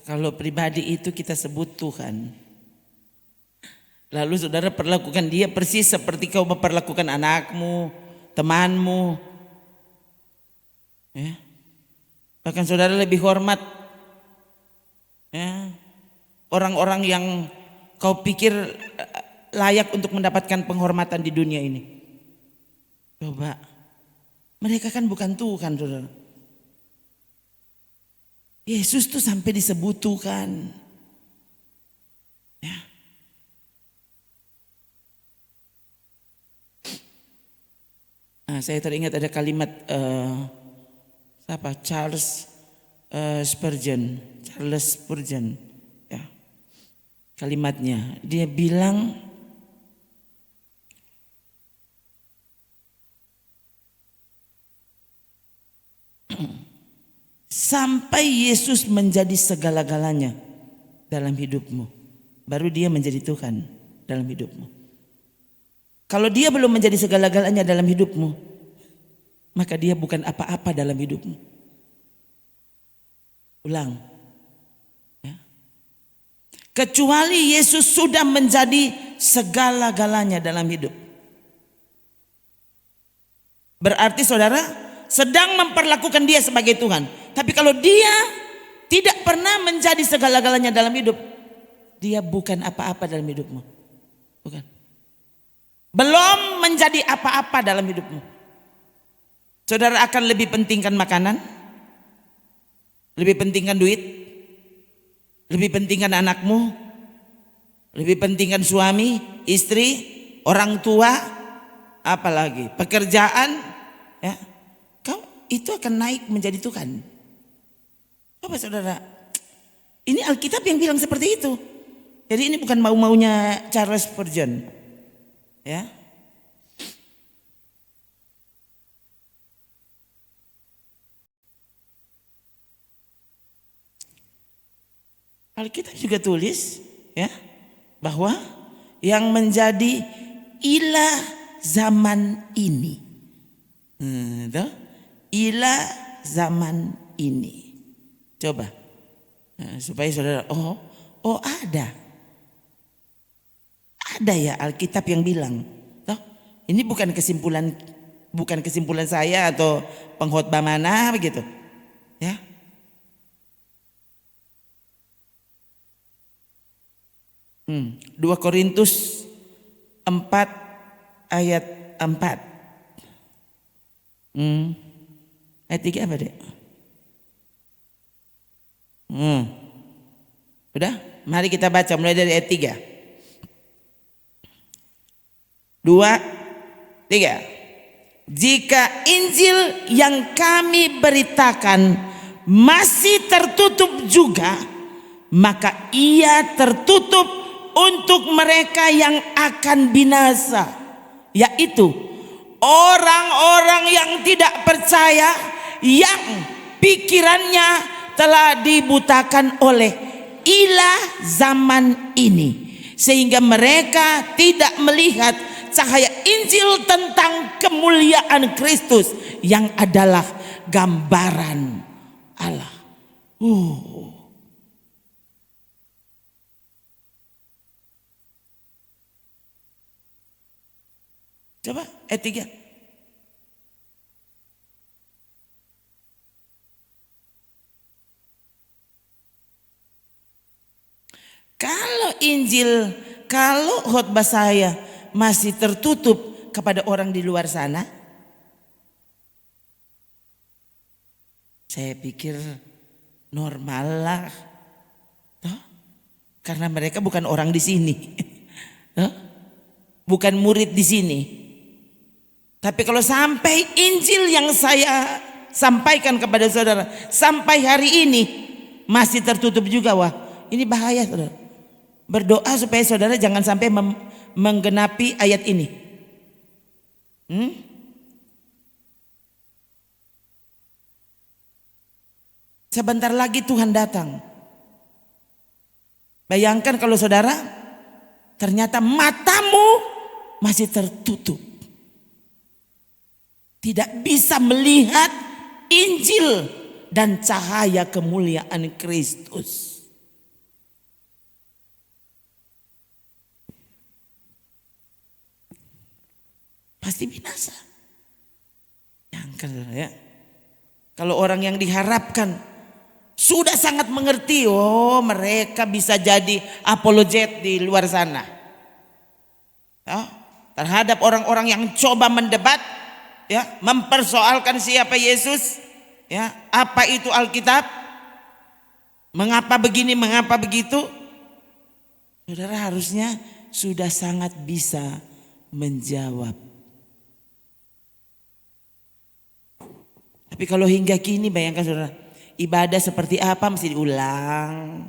Kalau pribadi itu kita sebut Tuhan. Lalu saudara perlakukan dia persis seperti kau memperlakukan anakmu, temanmu. Ya. Bahkan saudara lebih hormat ya, orang-orang yang kau pikir layak untuk mendapatkan penghormatan di dunia ini. Coba, mereka kan bukan Tuhan, saudara. Yesus tuh sampai disebut Tuhan. Ya. Nah, saya teringat ada kalimat Charles Spurgeon. Ya. Kalimatnya, dia bilang sampai Yesus menjadi segala-galanya dalam hidupmu, baru dia menjadi Tuhan dalam hidupmu. Kalau dia belum menjadi segala-galanya dalam hidupmu, maka dia bukan apa-apa dalam hidupmu. Ulang. Ya. Kecuali Yesus sudah menjadi segala-galanya dalam hidup. Berarti saudara sedang memperlakukan dia sebagai Tuhan. Tapi kalau dia tidak pernah menjadi segala-galanya dalam hidup, dia bukan apa-apa dalam hidupmu. Bukan. Belum menjadi apa-apa dalam hidupmu. Saudara akan lebih pentingkan makanan, lebih pentingkan duit, lebih pentingkan anakmu, lebih pentingkan suami, istri, orang tua, apalagi pekerjaan, ya. Kau itu akan naik menjadi Tuhan. Coba saudara, ini Alkitab yang bilang seperti itu. Jadi ini bukan mau-maunya Charles Spurgeon. Ya. Alkitab juga tulis ya bahwa yang menjadi ilah zaman ini. Ilah zaman ini. Coba supaya saudara ada ya Alkitab yang bilang. Ini bukan kesimpulan saya atau pengkhotbah mana begitu. Ya. Hmm. 2 Korintus 4 ayat 4. Ayat 3 apa dek? Udah? Mari kita baca mulai dari ayat 3. 2, 3. Jika Injil yang kami beritakan masih tertutup juga, maka ia tertutup untuk mereka yang akan binasa, yaitu orang-orang yang tidak percaya, yang pikirannya telah dibutakan oleh ilah zaman ini, sehingga mereka tidak melihat cahaya Injil tentang kemuliaan Kristus yang adalah gambaran Allah. Coba ayat 3. Kalau khotbah saya masih tertutup kepada orang di luar sana, saya pikir normal lah. Karena mereka bukan orang di sini. Bukan murid di sini. Tapi kalau sampai Injil yang saya sampaikan kepada saudara sampai hari ini masih tertutup juga, wah ini bahaya saudara. Berdoa supaya saudara jangan sampai menggenapi ayat ini. Sebentar lagi Tuhan datang. Bayangkan kalau saudara ternyata matamu masih tertutup, tidak bisa melihat Injil dan cahaya kemuliaan Kristus. pasti binasa. Jangan ya. Kalau orang yang diharapkan sudah sangat mengerti, oh mereka bisa jadi apologet di luar sana. Ya, terhadap orang-orang yang coba mendebat, ya, mempersoalkan siapa Yesus, ya, apa itu Alkitab, mengapa begini, mengapa begitu. Saudara harusnya sudah sangat bisa menjawab. Tapi kalau hingga kini bayangkan saudara, ibadah seperti apa mesti diulang.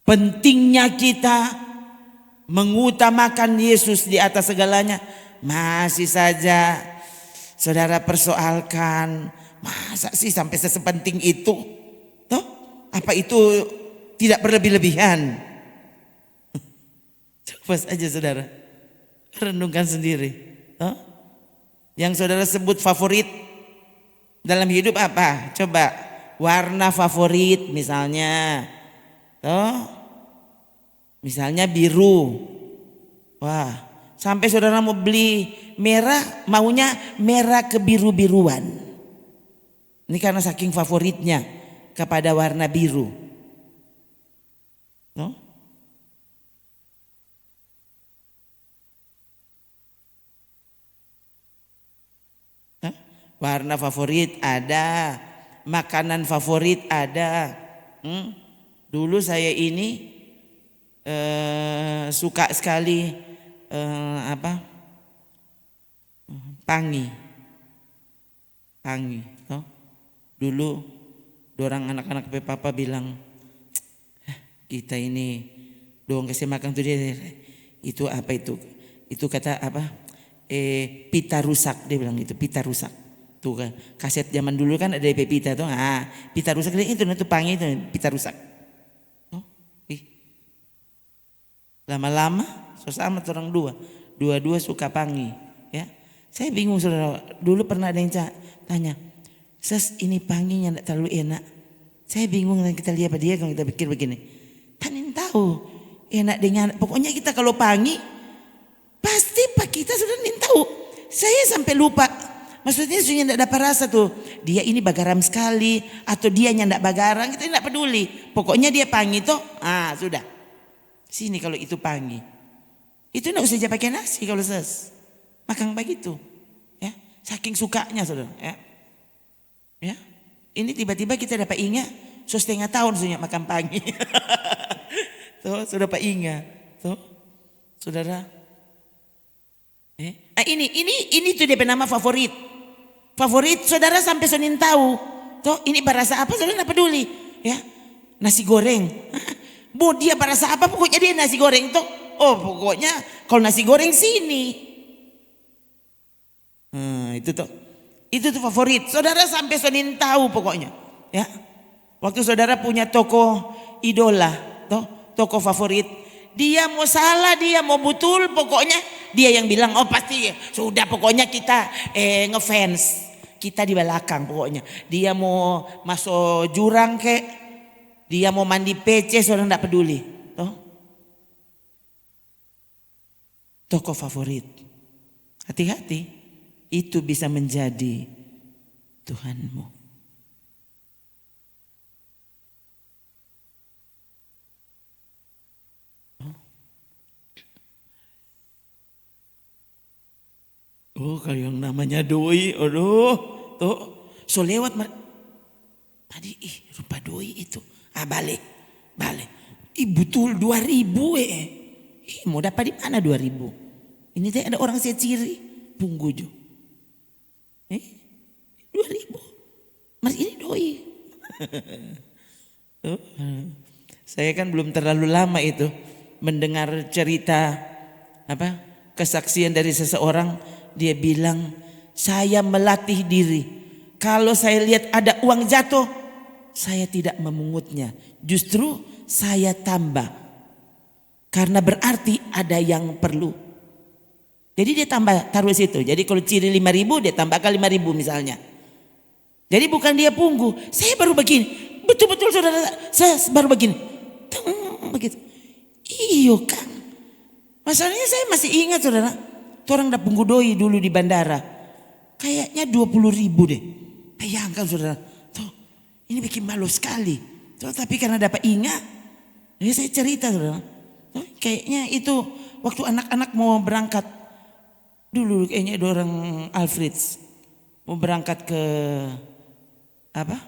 Pentingnya kita mengutamakan Yesus di atas segalanya masih saja saudara persoalkan. Masa sih sampai sepenting itu? Toh, apa itu tidak berlebih-lebihan? Coba saja saudara renungkan sendiri. Yang saudara sebut favorit dalam hidup apa? Coba warna favorit misalnya, misalnya biru. Wah, sampai saudara mau beli merah, maunya merah kebiru-biruan. Ini karena saking favoritnya kepada warna biru. Warna favorit ada, makanan favorit ada. Dulu saya ini suka sekali pangi. Dulu dorang anak-anak papa bilang, kita ini doang kasih makan tuh dia. Itu apa itu? Itu kata apa? Pita rusak, dia bilang itu pita rusak. Tuh kan kaset zaman dulu kan ada pita tuh, pita rusak itu pangi itu pita rusak. Lama-lama sama orang dua suka pangi, ya. Saya bingung saudara, dulu pernah ada yang tanya, "Ses, ini panginya enggak terlalu enak." Saya bingung, kita lihat apa dia kalau kita pikir begini. Tanin tahu enak dengan, pokoknya kita kalau pangi pasti pak kita sudah nin tahu. Saya sampai lupa. Maksudnya sudah tidak dapat rasa tuh. Dia ini bagaram sekali atau dia nyandak bagaram, kita tidak peduli. Pokoknya dia pangi tuh, sudah. Sini kalau itu pangi. Itu tidak usah pakai nasi kalau ses. Makan begitu. Ya, saking sukanya saudara. Ya. Ini tiba-tiba kita dapat ingat, setengah tahun sudah makan pangi. Tuh, sudah dapat ingat. Tuh, saudara. Ini tuh dia nama favorit. Favorit saudara sampai Senin tahu. Toh ini berasa apa saudara tidak peduli. Ya, nasi goreng. Mau dia berasa apa pokoknya dia nasi goreng toh. Oh pokoknya kalau nasi goreng sini. Itu tuh favorit. Saudara sampai Senin tahu pokoknya. Ya, waktu saudara punya toko idola, toko favorit. Dia mau salah, dia mau betul, pokoknya dia yang bilang, oh pasti sudah pokoknya kita ngefans. Kita di belakang pokoknya. Dia mau masuk jurang kek, dia mau mandi PC, saudara tidak peduli. Toko favorit. Hati-hati, itu bisa menjadi Tuhanmu. Oh, kalau yang namanya doi, tuh, so lewat tadi, rupa doi itu, balik, betul 2.000 mau dapat di mana 2.000? Ini teh ada orang saya ciri, pungguju, 2.000, mas ini doi. Saya kan belum terlalu lama itu mendengar cerita kesaksian dari seseorang. Dia bilang, saya melatih diri. Kalau saya lihat ada uang jatuh, saya tidak memungutnya. Justru saya tambah. Karena berarti ada yang perlu. Jadi dia tambah taruh situ. Jadi kalau ciri 5.000 dia tambahkan 5.000 misalnya. Jadi bukan dia punggu. Saya baru begini. Betul-betul saudara, saya baru begini. Begitu. Iyo kan. Masalahnya saya masih ingat saudara, orang dah punggu doi dulu di bandara. Kayaknya 20.000 deh. Bayangkan saudara, tuh ini bikin malu sekali. Tuh, tapi karena dapat ingat, ya saya cerita saudara. Tuh, kayaknya itu waktu anak-anak mau berangkat. Dulu kayaknya ada orang Alfreds mau berangkat ke apa?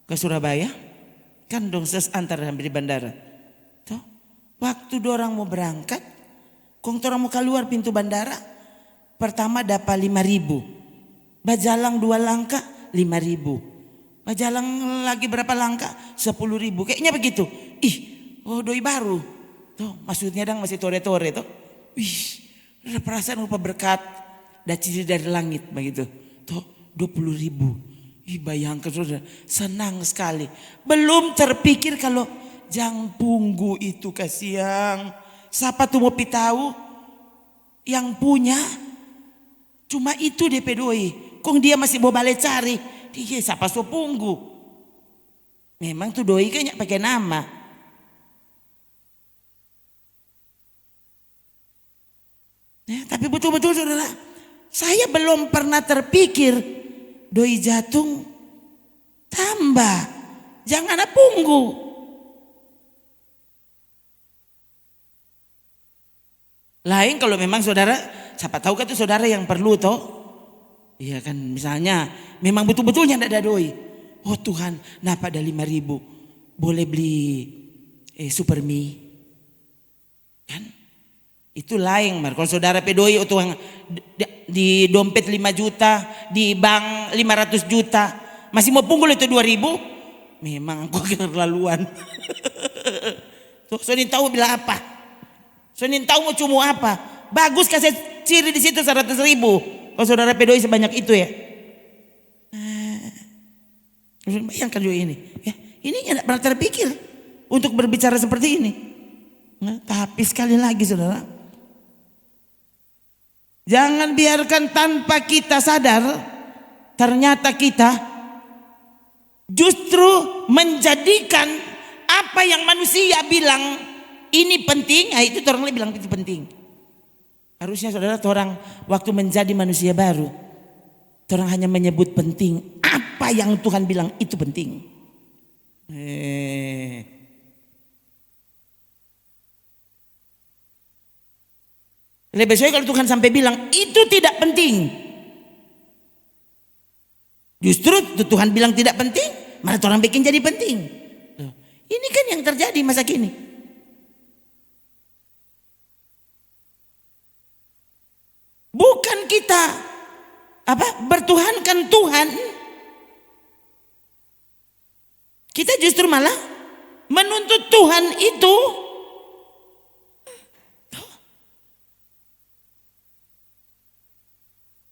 Ke Surabaya. Kan dong antar hampir di bandara. Tuh, waktu dorang mau berangkat, kong orang mau keluar pintu bandara, pertama dapat 5.000. Bajalang 2 langkah 5.000. Bajalang lagi berapa langkah 10.000. Kayaknya begitu. Oh doi baru. Tuh maksudnya dang masih tore-tore tuh. Ada perasaan rupa berkat dari langit begitu. Tuh 20.000. Bayangkan saudara, senang sekali. Belum terpikir kalau jang punggu itu kasihan. Siapa tuh mau tahu yang punya cuma itu DP doi. Kong dia masih mau balik cari. Dia siapa so punggu. Memang tuh doi kayaknya pakai nama. Ya, tapi betul-betul saudara, saya belum pernah terpikir doi jatung tambah. Jangan ada punggu. Lain kalau memang saudara, siapa tahu kan itu saudara yang perlu toh. Iya kan misalnya memang betul-betulnya tidak ada doi. Oh Tuhan, napa ada 5.000? Boleh beli super mie. Kan? Itu lain. Kalau saudara pedoi oh Tuhan di dompet 5 juta, di bank 500 juta. Masih mau punggul itu 2.000? Memang aku keterlaluan. Tuh, Sonin tahu bilang apa? Sonin tahu mau cumu apa? Bagus kasih ciri di situ 100.000. Kalau saudara pedoi sebanyak itu ya. Bayangkan juga ini. Ya, ini tidak pernah terpikir untuk berbicara seperti ini. Nah, tapi sekali lagi saudara, jangan biarkan tanpa kita sadar, ternyata kita justru menjadikan apa yang manusia bilang ini penting, itu orang lain bilang itu penting. Harusnya saudara, orang waktu menjadi manusia baru, orang hanya menyebut penting apa yang Tuhan bilang itu penting. Lebih baik kalau Tuhan sampai bilang itu tidak penting. Justru Tuhan bilang tidak penting, malah orang bikin jadi penting. Ini kan yang terjadi masa kini. Bukan kita bertuhankan Tuhan. Kita justru malah menuntut Tuhan itu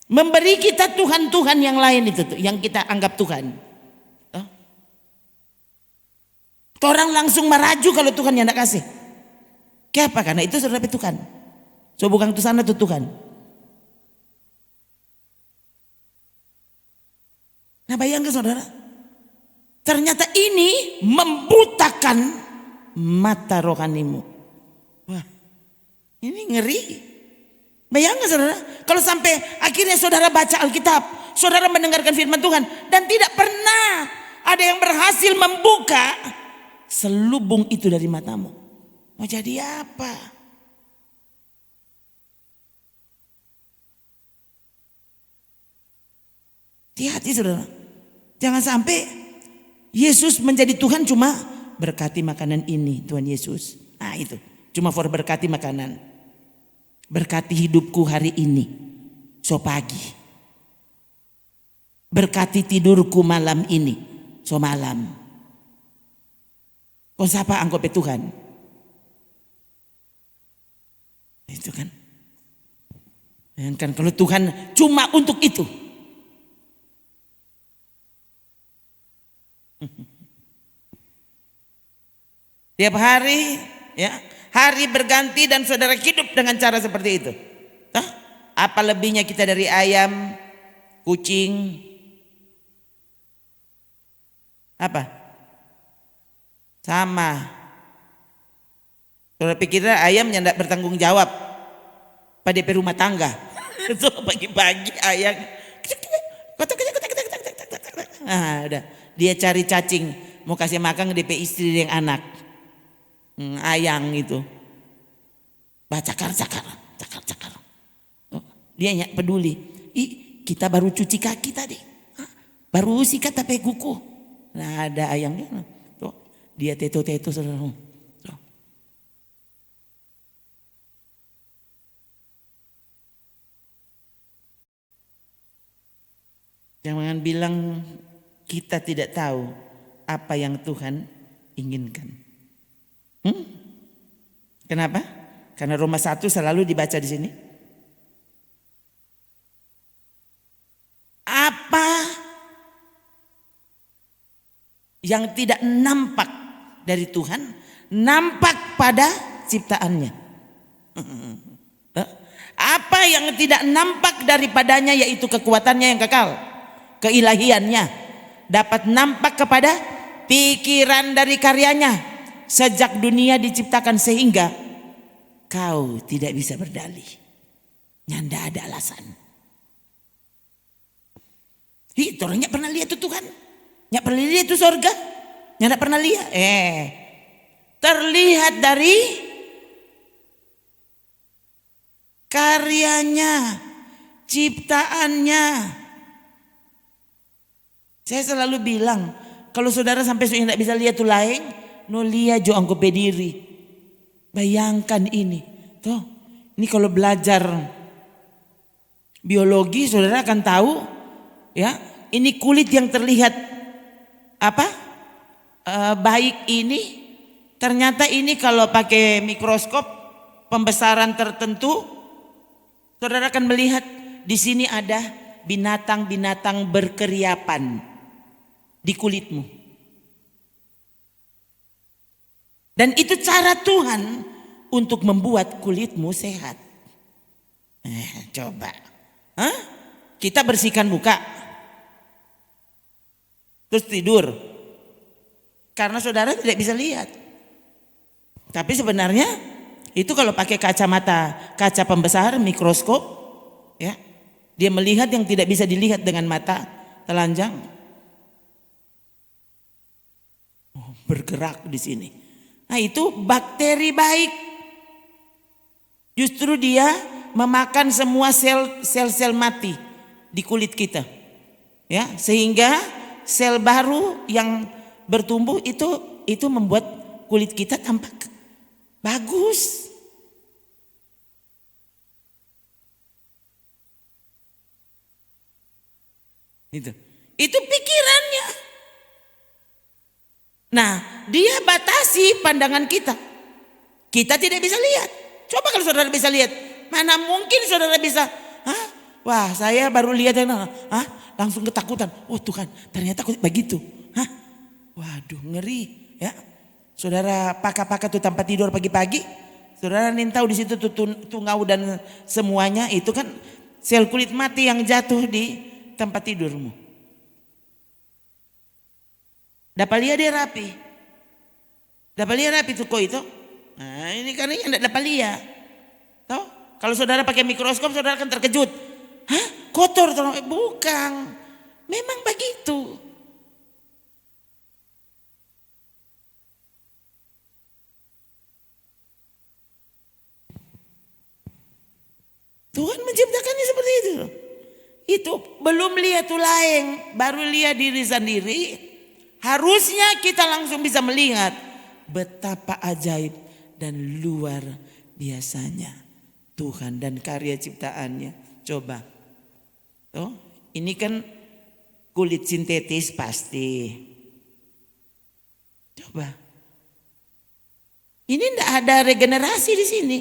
memberi kita Tuhan-Tuhan yang lain itu tuh, yang kita anggap Tuhan. Orang langsung meraju kalau Tuhan yang tidak kasih. Kenapa? Karena itu saudara Tuhan. So bukan itu sana tuh Tuhan. Nah bayangkan saudara, ternyata ini membutakan mata rohanimu. Wah, ini ngeri. Bayangkan saudara, kalau sampai akhirnya saudara baca Alkitab, saudara mendengarkan firman Tuhan, dan tidak pernah ada yang berhasil membuka selubung itu dari matamu. Mau jadi apa? Hati-hati saudara, jangan sampai Yesus menjadi Tuhan cuma berkati makanan ini Tuhan Yesus. Nah itu, cuma for berkati makanan. Berkati hidupku hari ini, so pagi. Berkati tidurku malam ini, so malam. Kau siapa anggap Tuhan? Itu kan. Bayangkan kalau Tuhan cuma untuk itu. Tiap hari ya, hari berganti dan saudara hidup dengan cara seperti itu. Apa lebihnya kita dari ayam, kucing? Apa? Sama. Saudara pikir ayam yang tidak bertanggung jawab, pada rumah tangga. So pagi-pagi ayam. Ah, udah. Dia cari cacing, mau kasih makan DP istri dan anak. Ayang itu. Cakar. Oh, dia nyak peduli. Kita baru cuci kaki tadi. Baru sikat tapi kuku. Nah ada ayangnya. Tuh, dia teto saudara. Jangan bilang kita tidak tahu apa yang Tuhan inginkan. Kenapa? Karena Roma 1 selalu dibaca di sini. Apa yang tidak nampak dari Tuhan nampak pada ciptaannya. Apa yang tidak nampak daripadanya yaitu kekuatannya yang kekal, keilahiannya dapat nampak kepada pikiran dari karyanya sejak dunia diciptakan sehingga kau tidak bisa berdalih. Nyanda ada alasan. Orangnya pernah lihat itu Tuhan? Nyak pernah lihat itu sorga? Nyak pernah lihat? Terlihat dari karyanya, ciptaannya. Saya selalu bilang, kalau saudara sampai sudah tidak bisa lihat tuh lain, no lihat jo angko pediri. Bayangkan ini, tuh, ini kalau belajar biologi, saudara akan tahu, ya, ini kulit yang terlihat baik ini, ternyata ini kalau pakai mikroskop pembesaran tertentu, saudara akan melihat di sini ada binatang-binatang berkeriapan di kulitmu. Dan itu cara Tuhan untuk membuat kulitmu sehat. Coba. Kita bersihkan muka. Terus tidur. Karena saudara tidak bisa lihat. Tapi sebenarnya itu kalau pakai kaca pembesar, mikroskop, ya, dia melihat yang tidak bisa dilihat dengan mata telanjang. Bergerak di sini. Nah itu bakteri baik. Justru dia memakan semua sel-sel mati di kulit kita. Ya, sehingga sel baru yang bertumbuh itu membuat kulit kita tampak bagus. Itu pikirannya. Nah, dia batasi pandangan kita. Kita tidak bisa lihat. Coba kalau saudara bisa lihat, mana mungkin saudara bisa, wah saya baru lihat langsung ketakutan. Oh Tuhan, ternyata begitu. Waduh ngeri ya. Saudara paka-paka tuh tanpa tidur pagi-pagi, saudara tahu di situ tuh tungau dan semuanya itu kan sel kulit mati yang jatuh di tempat tidurmu. Dapat lihat dia rapi. Dapat lihat rapi tuh kok itu. Nah ini kan yang tidak dapat lihat. Tahu? Kalau saudara pakai mikroskop saudara akan terkejut. Kotor tuh? Bukan. Memang begitu. Tuhan menciptakannya seperti itu. Itu belum lihat tuh lain, baru lihat diri sendiri. Harusnya kita langsung bisa melihat betapa ajaib dan luar biasanya Tuhan dan karya ciptaannya. Coba. Tuh, ini kan kulit sintetis pasti. Coba. Ini enggak ada regenerasi di sini.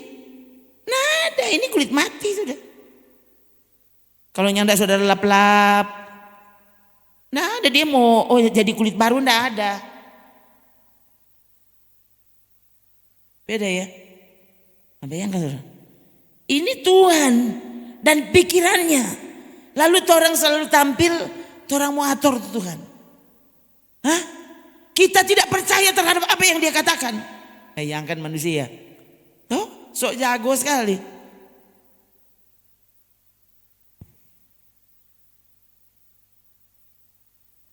Nah ada, ini kulit mati sudah. Kalau nyanda saudara lap-lap, nah ada dia mau jadi kulit baru, ndak ada. Beda ya. Bayangkan saudara. Ini Tuhan dan pikirannya. Lalu orang selalu tampil, orang mau atur Tuhan. Kita tidak percaya terhadap apa yang dia katakan. Bayangkan manusia. Tuh, sok jago sekali.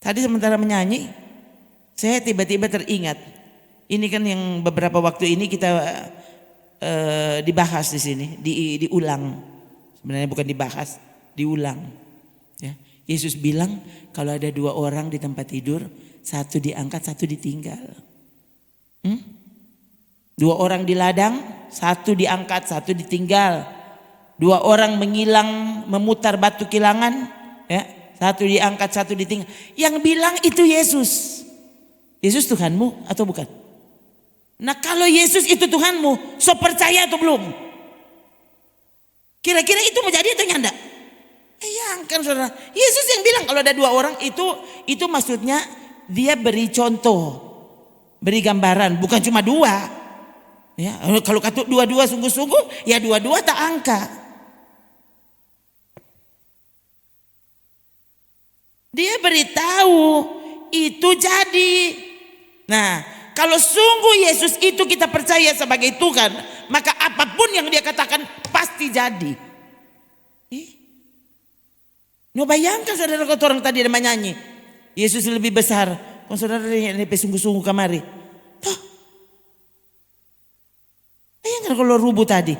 Tadi sementara menyanyi, saya tiba-tiba teringat. Ini kan yang beberapa waktu ini kita dibahas di sini, diulang. Sebenarnya bukan dibahas, diulang. Ya. Yesus bilang kalau ada 2 orang di tempat tidur, 1 diangkat, 1 ditinggal. 2 orang di ladang, 1 diangkat, 1 ditinggal. 2 orang mengilang, memutar batu kilangan, ya, 1 diangkat, 1 ditinggal. Yang bilang itu Yesus. Yesus Tuhanmu atau bukan? Nah kalau Yesus itu Tuhanmu, so percaya atau belum? Kira-kira itu mau jadi atau nyanda? Bayangkan saudara, Yesus yang bilang kalau ada 2 orang itu maksudnya dia beri contoh, beri gambaran, bukan cuma 2. Ya, kalau kata 2-2 sungguh-sungguh, ya 2-2 tak angka. Dia beritahu itu jadi. Nah, kalau sungguh Yesus itu kita percaya sebagai Tuhan, maka apapun yang dia katakan pasti jadi. No bayangkan saudara kata orang tadi ada menyanyi, Yesus lebih besar. Kalau saudara yang sungguh-sungguh kamari. Toh, bayangkan kalau rubuh tadi.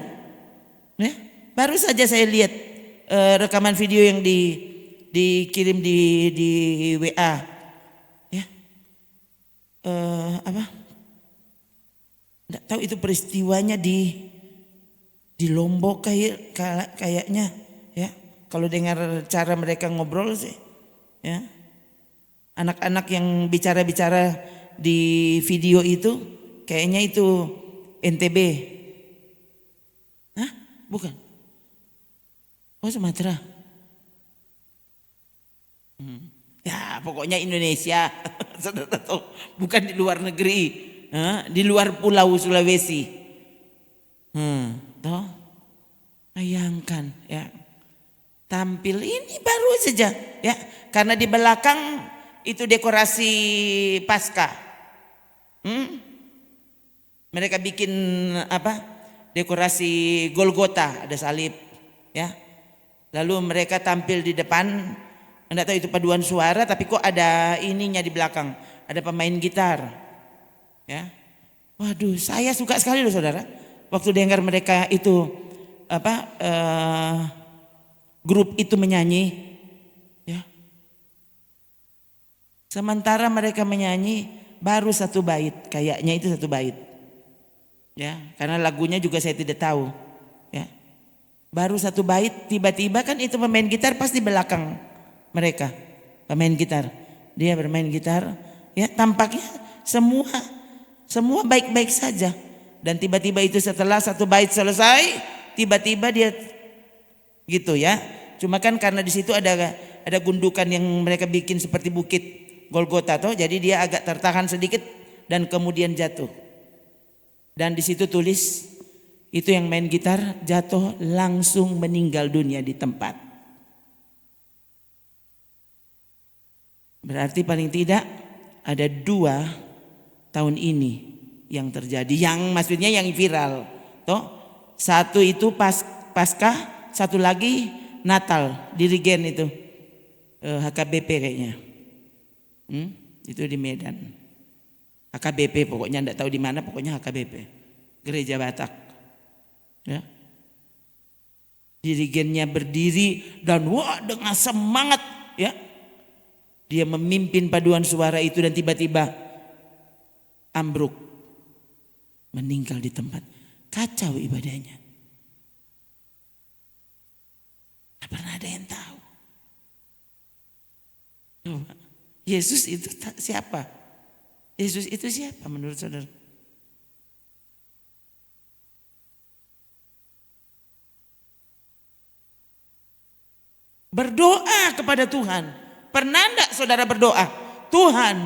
Ya, baru saja saya lihat rekaman video yang dikirim di WA. Ya. Apa? Enggak tahu itu peristiwanya di Lombok kayaknya, ya. Kalau dengar cara mereka ngobrol sih, ya. Anak-anak yang bicara-bicara di video itu kayaknya itu NTB. Hah? Bukan. Oh, Sumatera. Ya, pokoknya Indonesia. Saudara tahu, bukan di luar negeri, di luar pulau Sulawesi. Toh, bayangkan, ya. Tampil ini baru saja, ya, karena di belakang itu dekorasi Paskah. Mereka bikin apa? Dekorasi Golgota, ada salib, ya. Lalu mereka tampil di depan, enggak tahu itu paduan suara, tapi kok ada ininya di belakang, ada pemain gitar, ya. Waduh, saya suka sekali loh saudara, waktu dengar mereka itu apa? Grup itu menyanyi, ya. Sementara mereka menyanyi baru 1 bait, kayaknya itu 1 bait, ya. Karena lagunya juga saya tidak tahu, ya. Baru 1 bait, tiba-tiba kan itu pemain gitar pas di belakang mereka, pemain gitar, dia bermain gitar, ya. Tampaknya semua baik-baik saja, dan tiba-tiba itu setelah 1 bait selesai, tiba-tiba dia gitu, ya. Cuma kan karena di situ ada gundukan yang mereka bikin seperti bukit Golgota toh, jadi dia agak tertahan sedikit dan kemudian jatuh. Dan di situ tulis itu yang main gitar jatuh langsung meninggal dunia di tempat. Berarti paling tidak ada 2 tahun ini yang terjadi, yang maksudnya yang viral toh. 1 itu Paskah, 1 lagi Natal, dirigen itu HKBP kayaknya, itu di Medan. HKBP pokoknya enggak tahu di mana, pokoknya HKBP, Gereja Batak, ya. Dirigennya berdiri dan wah dengan semangat, ya, dia memimpin paduan suara itu dan tiba-tiba ambruk, meninggal di tempat. Kacau ibadahnya. Pernah ada yang tahu? Yesus itu siapa? Yesus itu siapa menurut saudara? Berdoa kepada Tuhan. Pernah enggak saudara berdoa? Tuhan,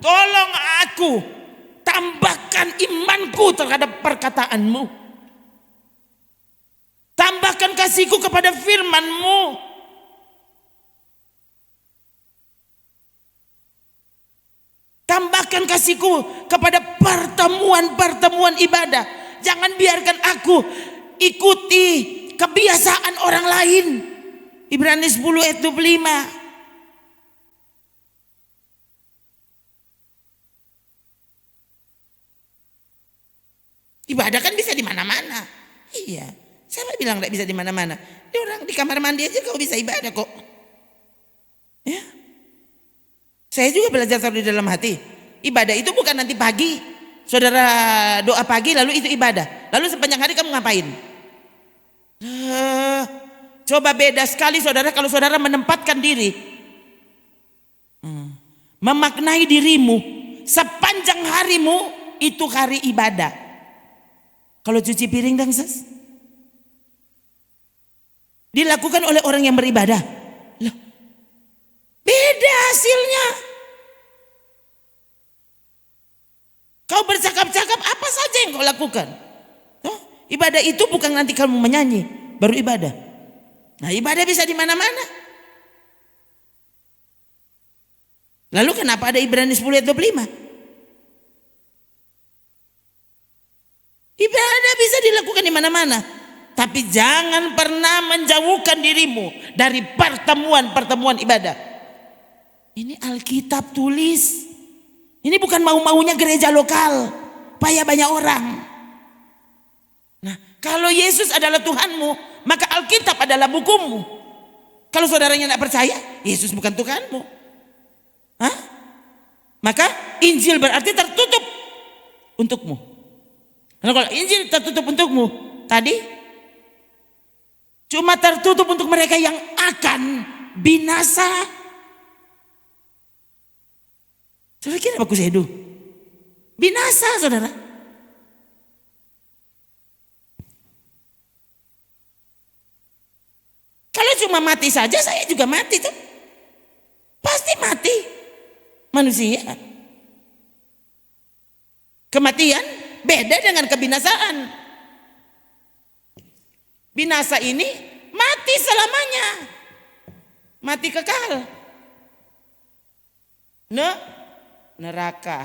tolong aku, tambahkan imanku terhadap perkataanmu. Tambahkan kasihku kepada firman-Mu. Tambahkan kasihku kepada pertemuan-pertemuan ibadah. Jangan biarkan aku ikuti kebiasaan orang lain. Ibrani 10 ayat 25. Ibadah kan bisa di mana-mana. Iya. Siapa bilang tidak bisa di mana-mana? Di orang di kamar mandi aja kau bisa ibadah kok. Ya. Saya juga belajar taruh di dalam hati. Ibadah itu bukan nanti pagi. Saudara doa pagi lalu itu ibadah. Lalu sepanjang hari kamu ngapain? Coba beda sekali saudara kalau saudara menempatkan diri. Memaknai dirimu. Sepanjang harimu itu hari ibadah. Kalau cuci piring dan dilakukan oleh orang yang beribadah. Loh, beda hasilnya. Kau bercakap-cakap apa saja yang kau lakukan. Ibadah itu bukan nanti kamu menyanyi baru ibadah. Nah, ibadah bisa di mana-mana. Lalu kenapa ada Ibrani 10 ayat 25? Ibadah bisa dilakukan di mana-mana. Tapi jangan pernah menjauhkan dirimu dari pertemuan-pertemuan ibadah. Ini Alkitab tulis. Ini bukan mau-maunya gereja lokal. Payah banyak orang. Nah, kalau Yesus adalah Tuhanmu, maka Alkitab adalah bukumu. Kalau saudaranya tidak percaya, Yesus bukan Tuhanmu. Hah? Maka Injil berarti tertutup untukmu. Nah, kalau Injil tertutup untukmu, tadi cuma tertutup untuk mereka yang akan binasa. Saudara kira bagus edu? Binasa saudara. Kalau cuma mati saja saya juga mati tuh. Pasti mati. Manusia. Kematian beda dengan kebinasaan. Binasa ini mati selamanya. Mati kekal. Neraka.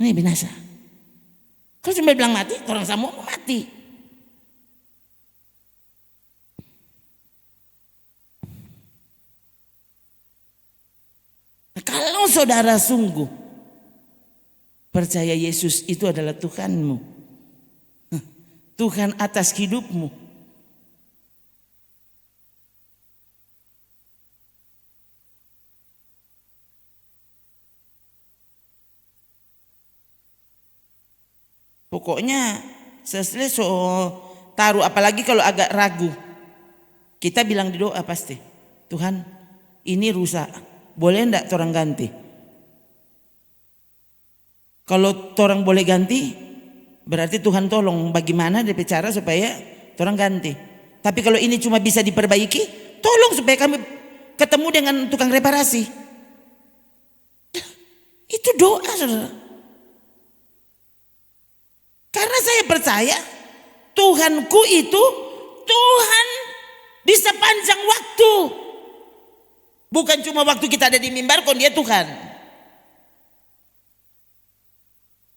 Ini binasa. Kalau cuma bilang mati, orang semua mau mati. Nah, kalau saudara sungguh percaya Yesus itu adalah Tuhanmu, Tuhan atas hidupmu, pokoknya sesuai taruh, apalagi kalau agak ragu, kita bilang di doa pasti, Tuhan ini rusak, boleh enggak torang ganti? Kalau torang boleh ganti, berarti Tuhan tolong bagaimana dia bicara supaya torang ganti. Tapi kalau ini cuma bisa diperbaiki, tolong supaya kami ketemu dengan tukang reparasi. Itu doa saudara. Karena saya percaya Tuhanku itu Tuhan di sepanjang waktu. Bukan cuma waktu kita ada di mimbar kok dia Tuhan.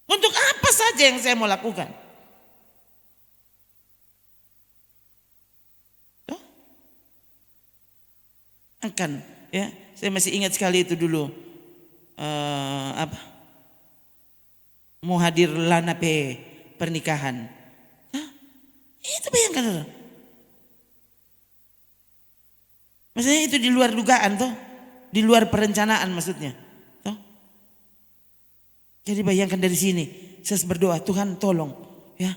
Untuk apa saja yang saya mau lakukan. Akan ya, saya masih ingat sekali itu dulu mau hadir lanape pernikahan. Itu bayangkan. Maksudnya itu di luar dugaan toh, di luar perencanaan maksudnya. Toh? Jadi bayangkan dari sini, saya berdoa, Tuhan tolong, ya.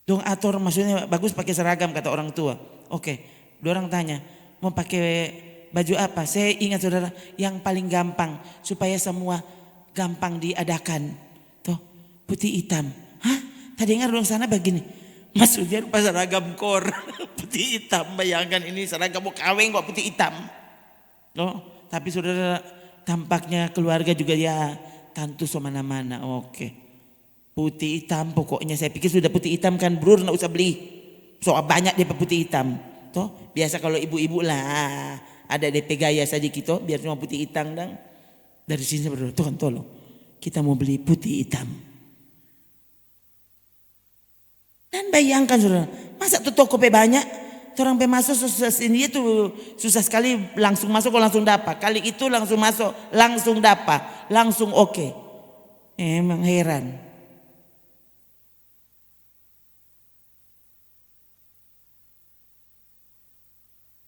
Dong atur maksudnya bagus pakai seragam kata orang tua. Oke, dua orang tanya, mau pakai baju apa? Saya ingat saudara, yang paling gampang supaya semua gampang diadakan. Toh, putih hitam. Hah? Tadi dengar dong sana begini. Maksudnya pas seragam kor putih hitam, bayangkan ini seragam mau kawin kok putih hitam. Oh, tapi saudara tampaknya keluarga juga ya tantu semana-mana. Oke, putih hitam pokoknya. Saya pikir sudah putih hitam kan bro, nggak usah beli. Soal banyak dia putih hitam. Toh biasa kalau ibu-ibu lah ada DP gaya saja gitu, biar cuma putih hitam dong. Dari sini berdoa, Tuhan tolong kita mau beli putih hitam. Dan bayangkan saudara, masa tuh toko banyak, orang masuk susah ini itu susah sekali langsung masuk kok langsung dapat. Kali itu langsung masuk, langsung dapat, langsung oke. Emang heran.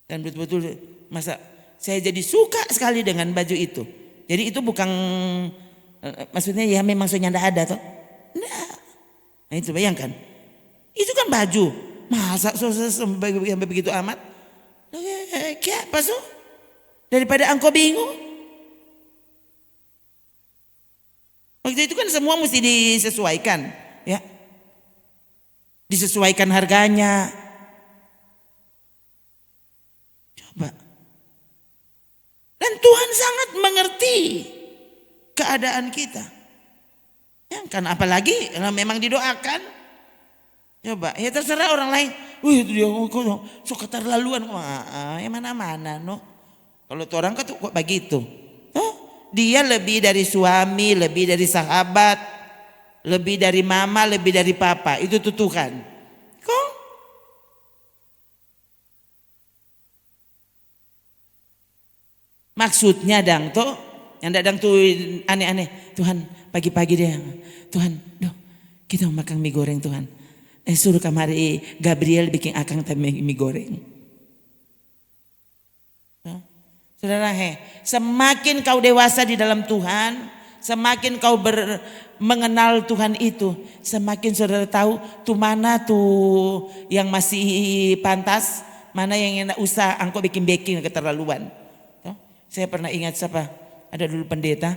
Dan betul-betul masa saya jadi suka sekali dengan baju itu. Jadi itu bukan maksudnya ya memang soalnya enggak ada toh. Enggak. Nah itu bayangkan. Itu kan baju. Masa sampai begitu amat? Kayak apa so? Daripada engkau bingung. Waktu itu kan semua mesti disesuaikan, ya. Disesuaikan harganya. Coba. Dan Tuhan sangat mengerti keadaan kita. Ya kan apalagi kalau memang didoakan. Coba, ya terserah orang lain. Wih itu dia kok suka keterlaluan. Wah, mana-mana no. Kalau tuh orang kok begitu. Oh, dia lebih dari suami, lebih dari sahabat, lebih dari mama, lebih dari papa. Itu tuh Tuhan. Kok? Maksudnya dang tuh, yang dadang tuh aneh-aneh. Tuhan pagi-pagi dia, Tuhan, doh, kita mau makan mie goreng Tuhan. Suruh kamari Gabriel bikin akang mie goreng. Saudara, semakin kau dewasa di dalam Tuhan, semakin kau mengenal Tuhan itu, semakin saudara tahu tuh mana tuh yang masih pantas, mana yang enak usah engkau bikin keterlaluan. Saya pernah ingat siapa? Ada dulu pendeta,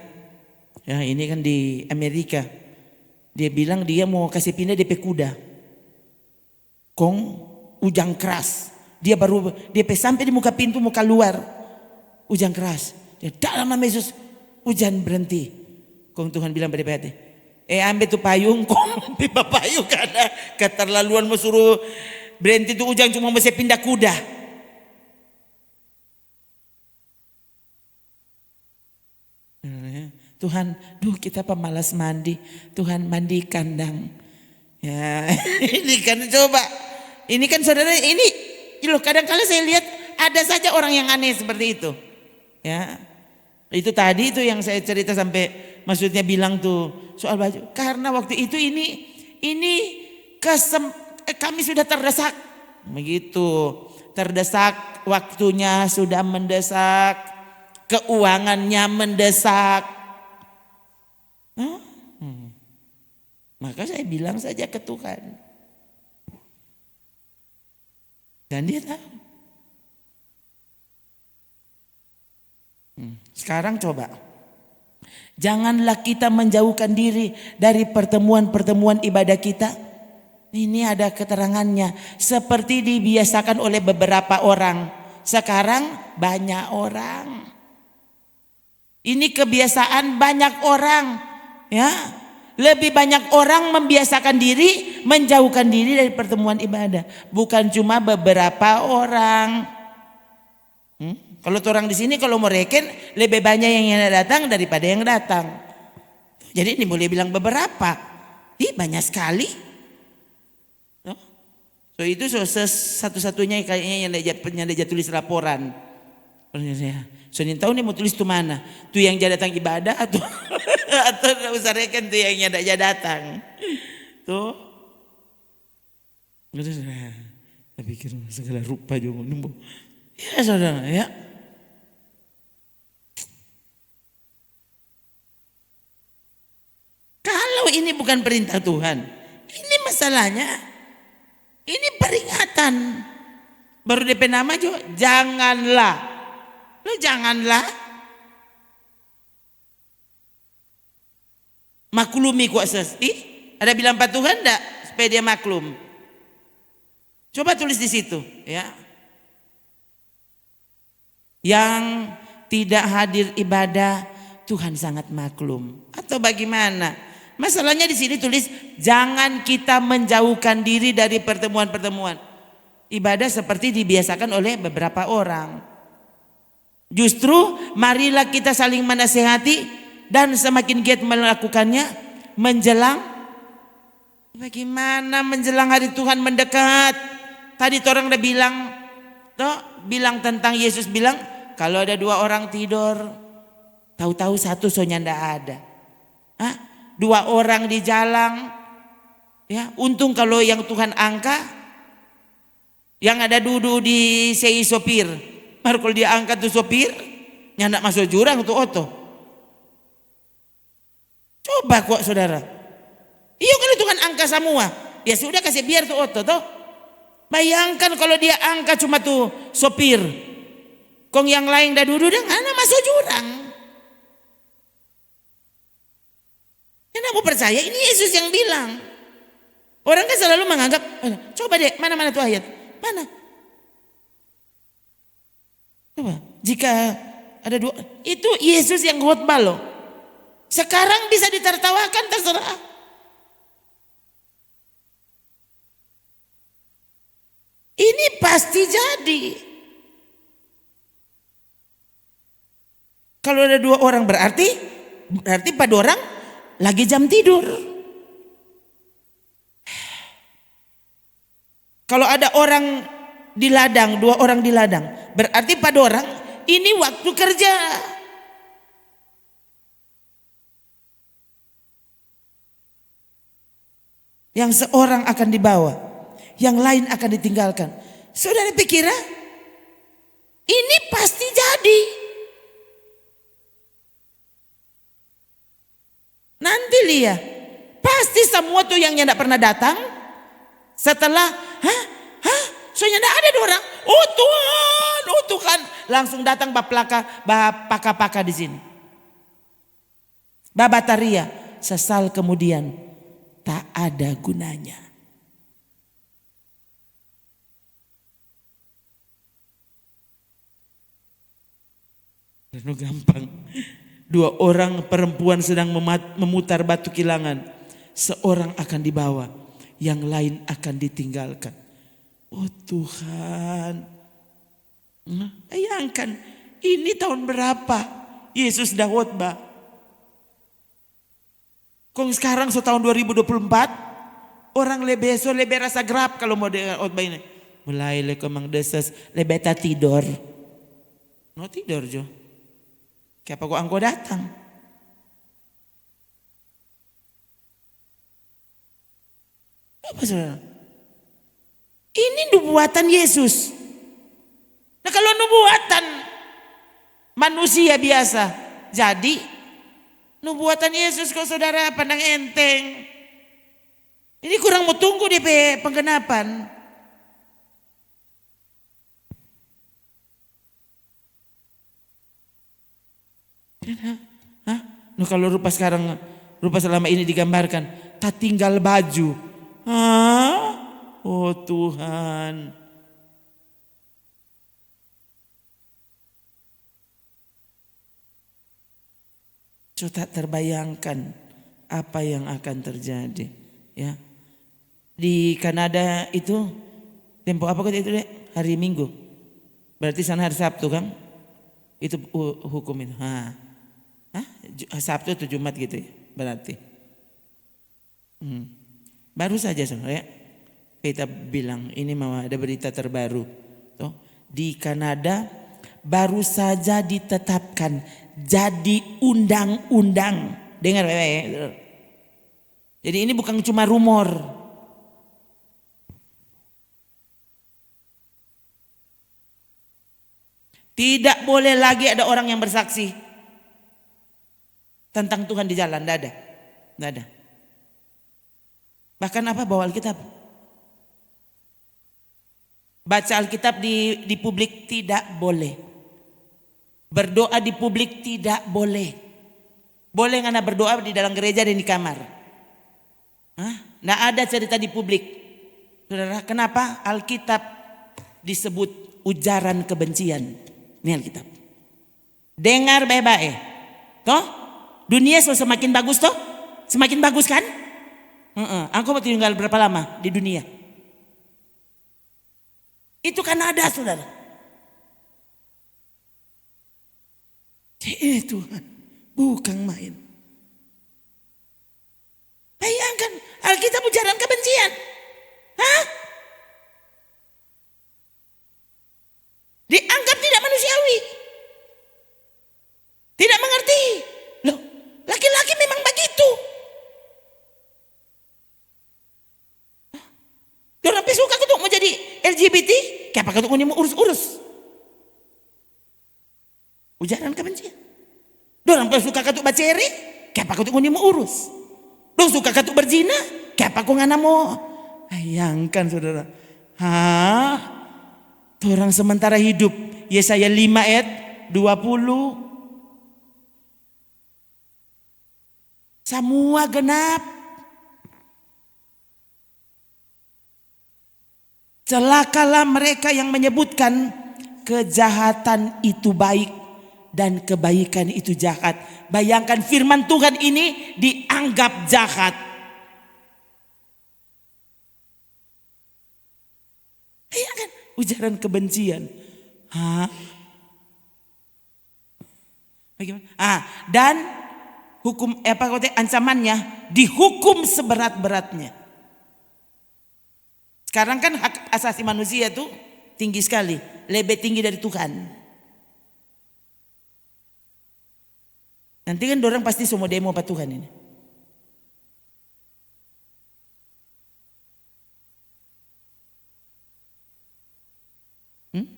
ya ini kan di Amerika. Dia bilang dia mau kasih pindah DP kuda. Kong ujang keras. Dia sampai di muka pintu mau keluar. Hujan keras. Dia dalam nama Yesus hujan berhenti. Kong Tuhan bilang pada hati, ambil tuh payung. Kong pipa payung karena keterlaluan mau suruh berhenti tuh hujan cuma masih pindah kuda. Tuhan, kita pemalas mandi. Tuhan mandikan dang. Ya, ini kan coba. Ini kan saudara, ini loh kadang-kadang saya lihat ada saja orang yang aneh seperti itu. Ya. Itu tadi itu yang saya cerita sampai maksudnya bilang tuh soal baju. Karena waktu itu ini kami sudah terdesak. Begitu. Terdesak, waktunya sudah mendesak, keuangannya mendesak. Maka saya bilang saja ke Tuhan. Dan dia tahu. Sekarang coba. Janganlah kita menjauhkan diri dari pertemuan-pertemuan ibadah kita. Ini ada keterangannya. Seperti dibiasakan oleh beberapa orang. Sekarang banyak orang. Ini kebiasaan banyak orang. Ya. Lebih banyak orang membiasakan diri, menjauhkan diri dari pertemuan ibadah. Bukan cuma beberapa orang. Kalau orang di sini kalau mau reken lebih banyak yang datang daripada yang datang. Jadi ini boleh bilang beberapa. Banyak sekali. So itu satu-satunya kayaknya yang dia tulis laporan. Senin tahun ini mau tulis tuh mana? Tuh yang datang ibadah atau atau usah reken tuh yang tidak datang. Tuh. Saya pikir segala rupa juga nunggu. Ya saudara ya. Kalau ini bukan perintah Tuhan, ini masalahnya, ini peringatan. Baru DP nama juga, janganlah. Lu janganlah maklumi kuasa. Ada bilang Pak Tuhan enggak supaya dia maklum? Coba tulis di situ, ya. Yang tidak hadir ibadah Tuhan sangat maklum. Atau bagaimana? Masalahnya di sini tulis jangan kita menjauhkan diri dari pertemuan-pertemuan ibadah seperti dibiasakan oleh beberapa orang. Justru marilah kita saling menasihati dan semakin giat melakukannya menjelang. Bagaimana menjelang hari Tuhan mendekat? Tadi orang udah bilang tentang Yesus bilang kalau ada 2 orang tidur, tahu-tahu satu soalnya ndak ada. 2 orang di jalan. Ya, untung kalau yang Tuhan angkat, yang ada duduk di sei sopir. Baru kalau dia angkat tuh sopir, nyandak masuk jurang tuh oto. Coba kok saudara. Iya kalau Tuhan angkat semua, ya sudah kasih biar tuh oto toh. Bayangkan kalau dia angkat cuma tuh sopir, kong yang lain dah duduk dah mana masuk jurang. Kenapa percaya? Ini Yesus yang bilang. Orang kan selalu menganggap, coba deh mana-mana tuh ayat, mana? Coba, jika ada 2, itu Yesus yang khotbah loh. Sekarang bisa ditertawakan terserah. Ini pasti jadi. Kalau ada 2 orang berarti pada orang lagi jam tidur. Kalau ada orang di ladang, 2 orang di ladang, berarti pada orang ini waktu kerja. Yang seorang akan dibawa, yang lain akan ditinggalkan. Saudara pikir ini pasti jadi. Nanti lihat, pasti semua tuh yang tidak pernah datang setelah soalnya tidak ada orang. Oh Tuhan, langsung datang paka di sini. Babataria, sesal kemudian tak ada gunanya. Gampang. 2 orang perempuan sedang memutar batu kilangan. Seorang akan dibawa, yang lain akan ditinggalkan. Oh Tuhan, bayangkan ini tahun berapa Yesus dah khotbah. Kong sekarang tahun 2024 orang lebih rasa gerap kalau mau dengar khotbah ini. Mulai lekomang desas lebih tak tidur. No tidur jo. Kenapa kok angko datang? Apa saudara? Ini nubuatan Yesus. Nah kalau nubuatan manusia biasa, jadi nubuatan Yesus kok saudara pandang enteng. Ini kurang mau tunggu DP penggenapan. Nah kalau rupa selama ini digambarkan, tak tinggal baju. Oh Tuhan. Sudah terbayangkan apa yang akan terjadi, ya. Di Kanada itu tempo apa kata itu deh? Hari Minggu. Berarti sana hari Sabtu kan? Itu hukum itu. Sabtu atau Jumat gitu ya, berarti. Baru saja saudara ya, kita bilang ini mau ada berita terbaru. Tuh, di Kanada baru saja ditetapkan jadi undang-undang. Dengar baik-baik. Jadi ini bukan cuma rumor. Tidak boleh lagi ada orang yang bersaksi tentang Tuhan di jalan, tidak ada. Bahkan apa, bawa Alkitab. Baca Alkitab di publik tidak boleh. Berdoa di publik tidak boleh. Boleh ngana berdoa di dalam gereja dan di kamar. Nggak ada cerita di publik. Saudara, kenapa Alkitab disebut ujaran kebencian? Ini Alkitab. Dengar baik-baik. Toh, dunia semakin bagus toh? Semakin bagus kan? Aku mau tinggal berapa lama di dunia? Itu kan ada saudara. Tuhan, bukan main. Bayangkan Alkitab ujaran kebencian. Dianggap tidak manusiawi. Tidak mengerti. Loh, laki-laki memang begitu. LGBT, kenapa kau mau urus-urus? Ujaran kebencian. Dorang suka katu bacere, kenapa kau mau urus? Dong suka katu berzina, kenapa kau ngana mau? Bayangkan saudara. Orang sementara hidup. Yesaya 5 ayat 20. Semua genap. Celakalah mereka yang menyebutkan kejahatan itu baik dan kebaikan itu jahat. Bayangkan firman Tuhan ini dianggap jahat. Bayangkan ujaran kebencian. Bagaimana? Dan hukum ancamannya dihukum seberat-beratnya. Sekarang kan hak asasi manusia tuh tinggi sekali, lebih tinggi dari Tuhan. Nanti kan dorang pasti semua demo apa Tuhan ini.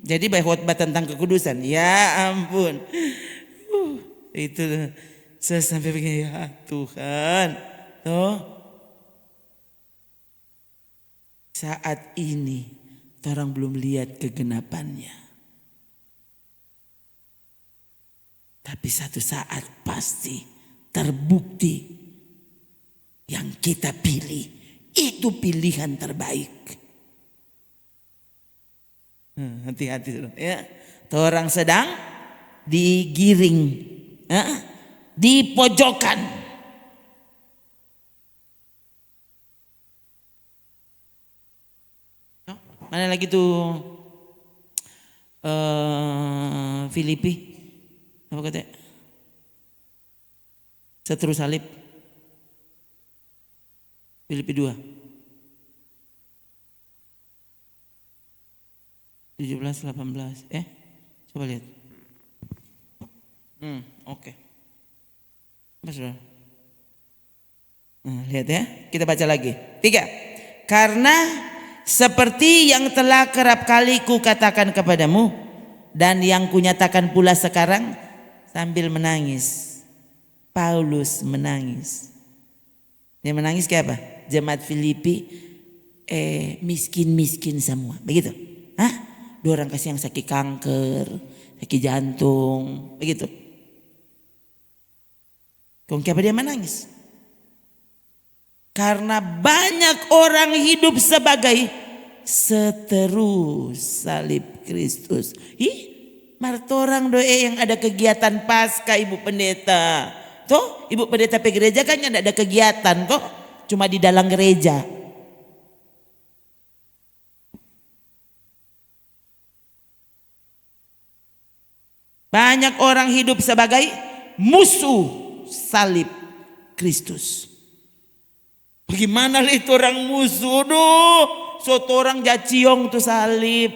Jadi khotbah tentang kekudusan, ya ampun, itu saya sampai begini, ya Tuhan, saat ini orang belum lihat kegenapannya, tapi satu saat pasti terbukti yang kita pilih itu pilihan terbaik. Hati-hati ya. Orang sedang digiring, di pojokan. Mana lagi tuh Filipi? Apa katanya? Seteru salib. Filipi 2. 17, 18. Coba lihat. Oke. Saudara. Lihat ya. Kita baca lagi. 3. Karena seperti yang telah kerap kali kukatakan kepadamu dan yang kunyatakan pula sekarang sambil menangis. Paulus menangis. Dia menangis kayak apa? Jemaat Filipi miskin-miskin semua. Begitu. Dua orang kasih yang sakit kanker, sakit jantung, begitu. Kenapa dia menangis? Karena banyak orang hidup sebagai seteru salib Kristus. Martorang doa yang ada kegiatan pasca Ibu Pendeta. Toh, Ibu Pendeta gereja kan ada kegiatan kok, cuma di dalam gereja. Banyak orang hidup sebagai musuh salib Kristus. Bagaimana itu orang musuh? Soto orang jaciong tuh salib.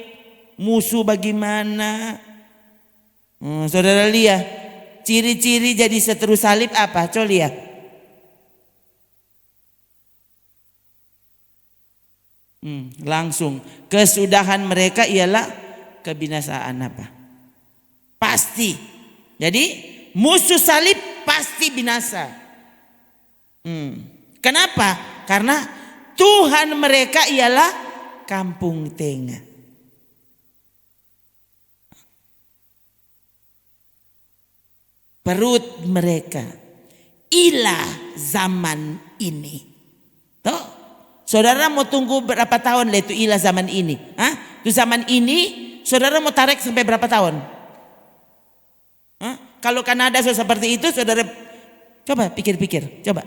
Musuh bagaimana? Saudara lihat, ciri-ciri jadi seteru salib apa? Coba lihat. Langsung kesudahan mereka ialah kebinasaan apa? Pasti. Jadi musuh salib pasti binasa. Kenapa? Karena Tuhan mereka ialah kampung tengah. Perut mereka ilah zaman ini. Tuh, saudara mau tunggu berapa tahun lah itu ilah zaman ini? Itu zaman ini, saudara mau tarik sampai berapa tahun? Kalau Kanada seperti itu, saudara coba pikir-pikir, coba.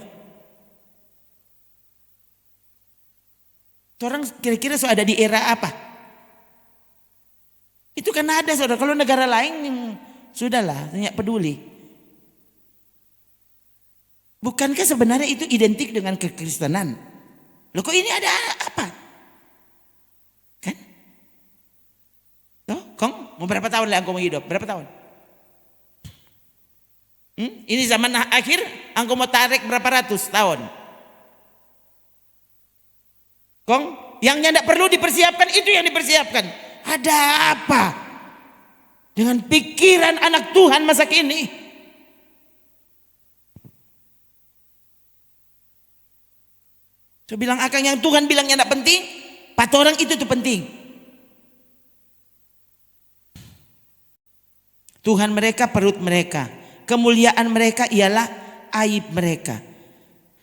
Orang kira-kira ada di era apa? Itu Kanada, saudara. Kalau negara lain sudahlah, tidak peduli. Bukankah sebenarnya itu identik dengan kekristenan? Loh kok ini ada apa? Kan? Kong, mau berapa tahun lah engkau mau hidup? Berapa tahun? Ini zaman akhir, engkau mau tarik berapa ratus tahun? Kong, Yang tidak perlu dipersiapkan itu yang dipersiapkan. Ada apa dengan pikiran anak Tuhan masa kini? Saya bilang akang yang Tuhan bilangnya tidak penting, pat orang itu tuh penting. Tuhan mereka perut mereka, kemuliaan mereka ialah aib mereka.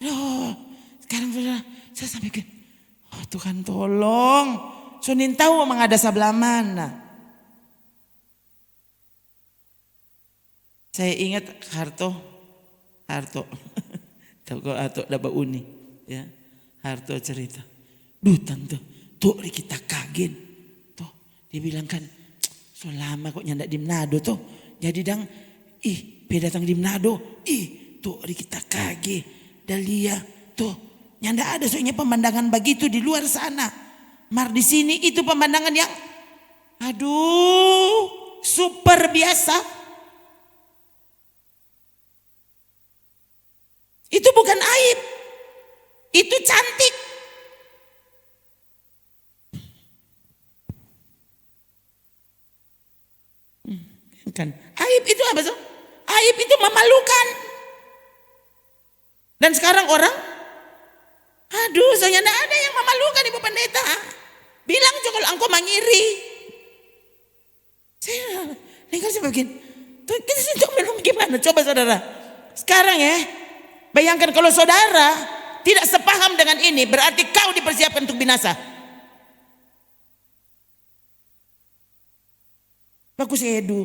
Oh, sekarang saudara, saya sampai ke, oh Tuhan tolong, sunin tahu memang ada sebelah mana. Saya ingat Harto, tahu kok Harto dapat uni, ya. Harto cerita, duh tante, tuh kita kaget, tuh dia bilang kan, so lama kok nyandak di Manado tuh, jadi dang, beda datang di Manado, tuh kita kaget, Dalia, tuh nyandak ada soalnya pemandangan begitu di luar sana, mar di sini itu pemandangan yang, aduh, super biasa, itu bukan aib. Itu cantik. Kan aib itu apa tuh? Aib itu memalukan. Dan sekarang orang, aduh saya tidak ada yang memalukan Ibu Pendeta. Bilang juga kalau engkau mengiri. Saya dengar saya begini. Kita sih gimana? Coba saudara. Sekarang ya, bayangkan kalau saudara tidak sepaham dengan ini, berarti kau dipersiapkan untuk binasa. Bagus Edu.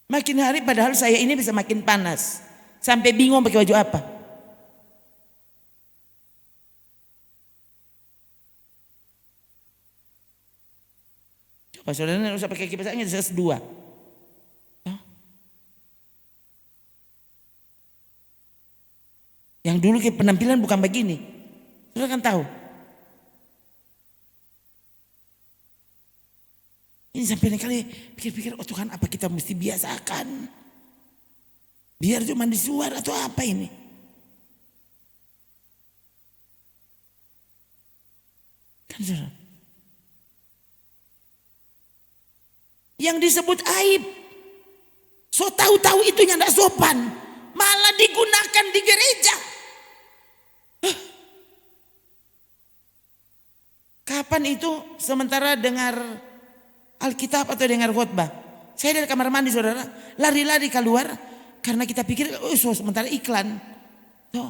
Makin hari padahal saya ini bisa makin panas. Sampai bingung pakai baju apa. Coba saudara tidak usah pakai kipas angin, saya dua. Yang dulu kayak penampilan bukan begini. Saudara kan tahu. Ini sampai kali pikir-pikir, oh Tuhan apa kita mesti biasakan? Biar cuma disuar atau apa ini? Kan saudara. Yang disebut aib. So tahu-tahu itu yang tidak sopan. Malah digunakan di gereja. Kapan itu sementara dengar Alkitab atau dengar khotbah? Saya dari kamar mandi saudara, lari-lari keluar karena kita pikir sementara iklan. Tuh.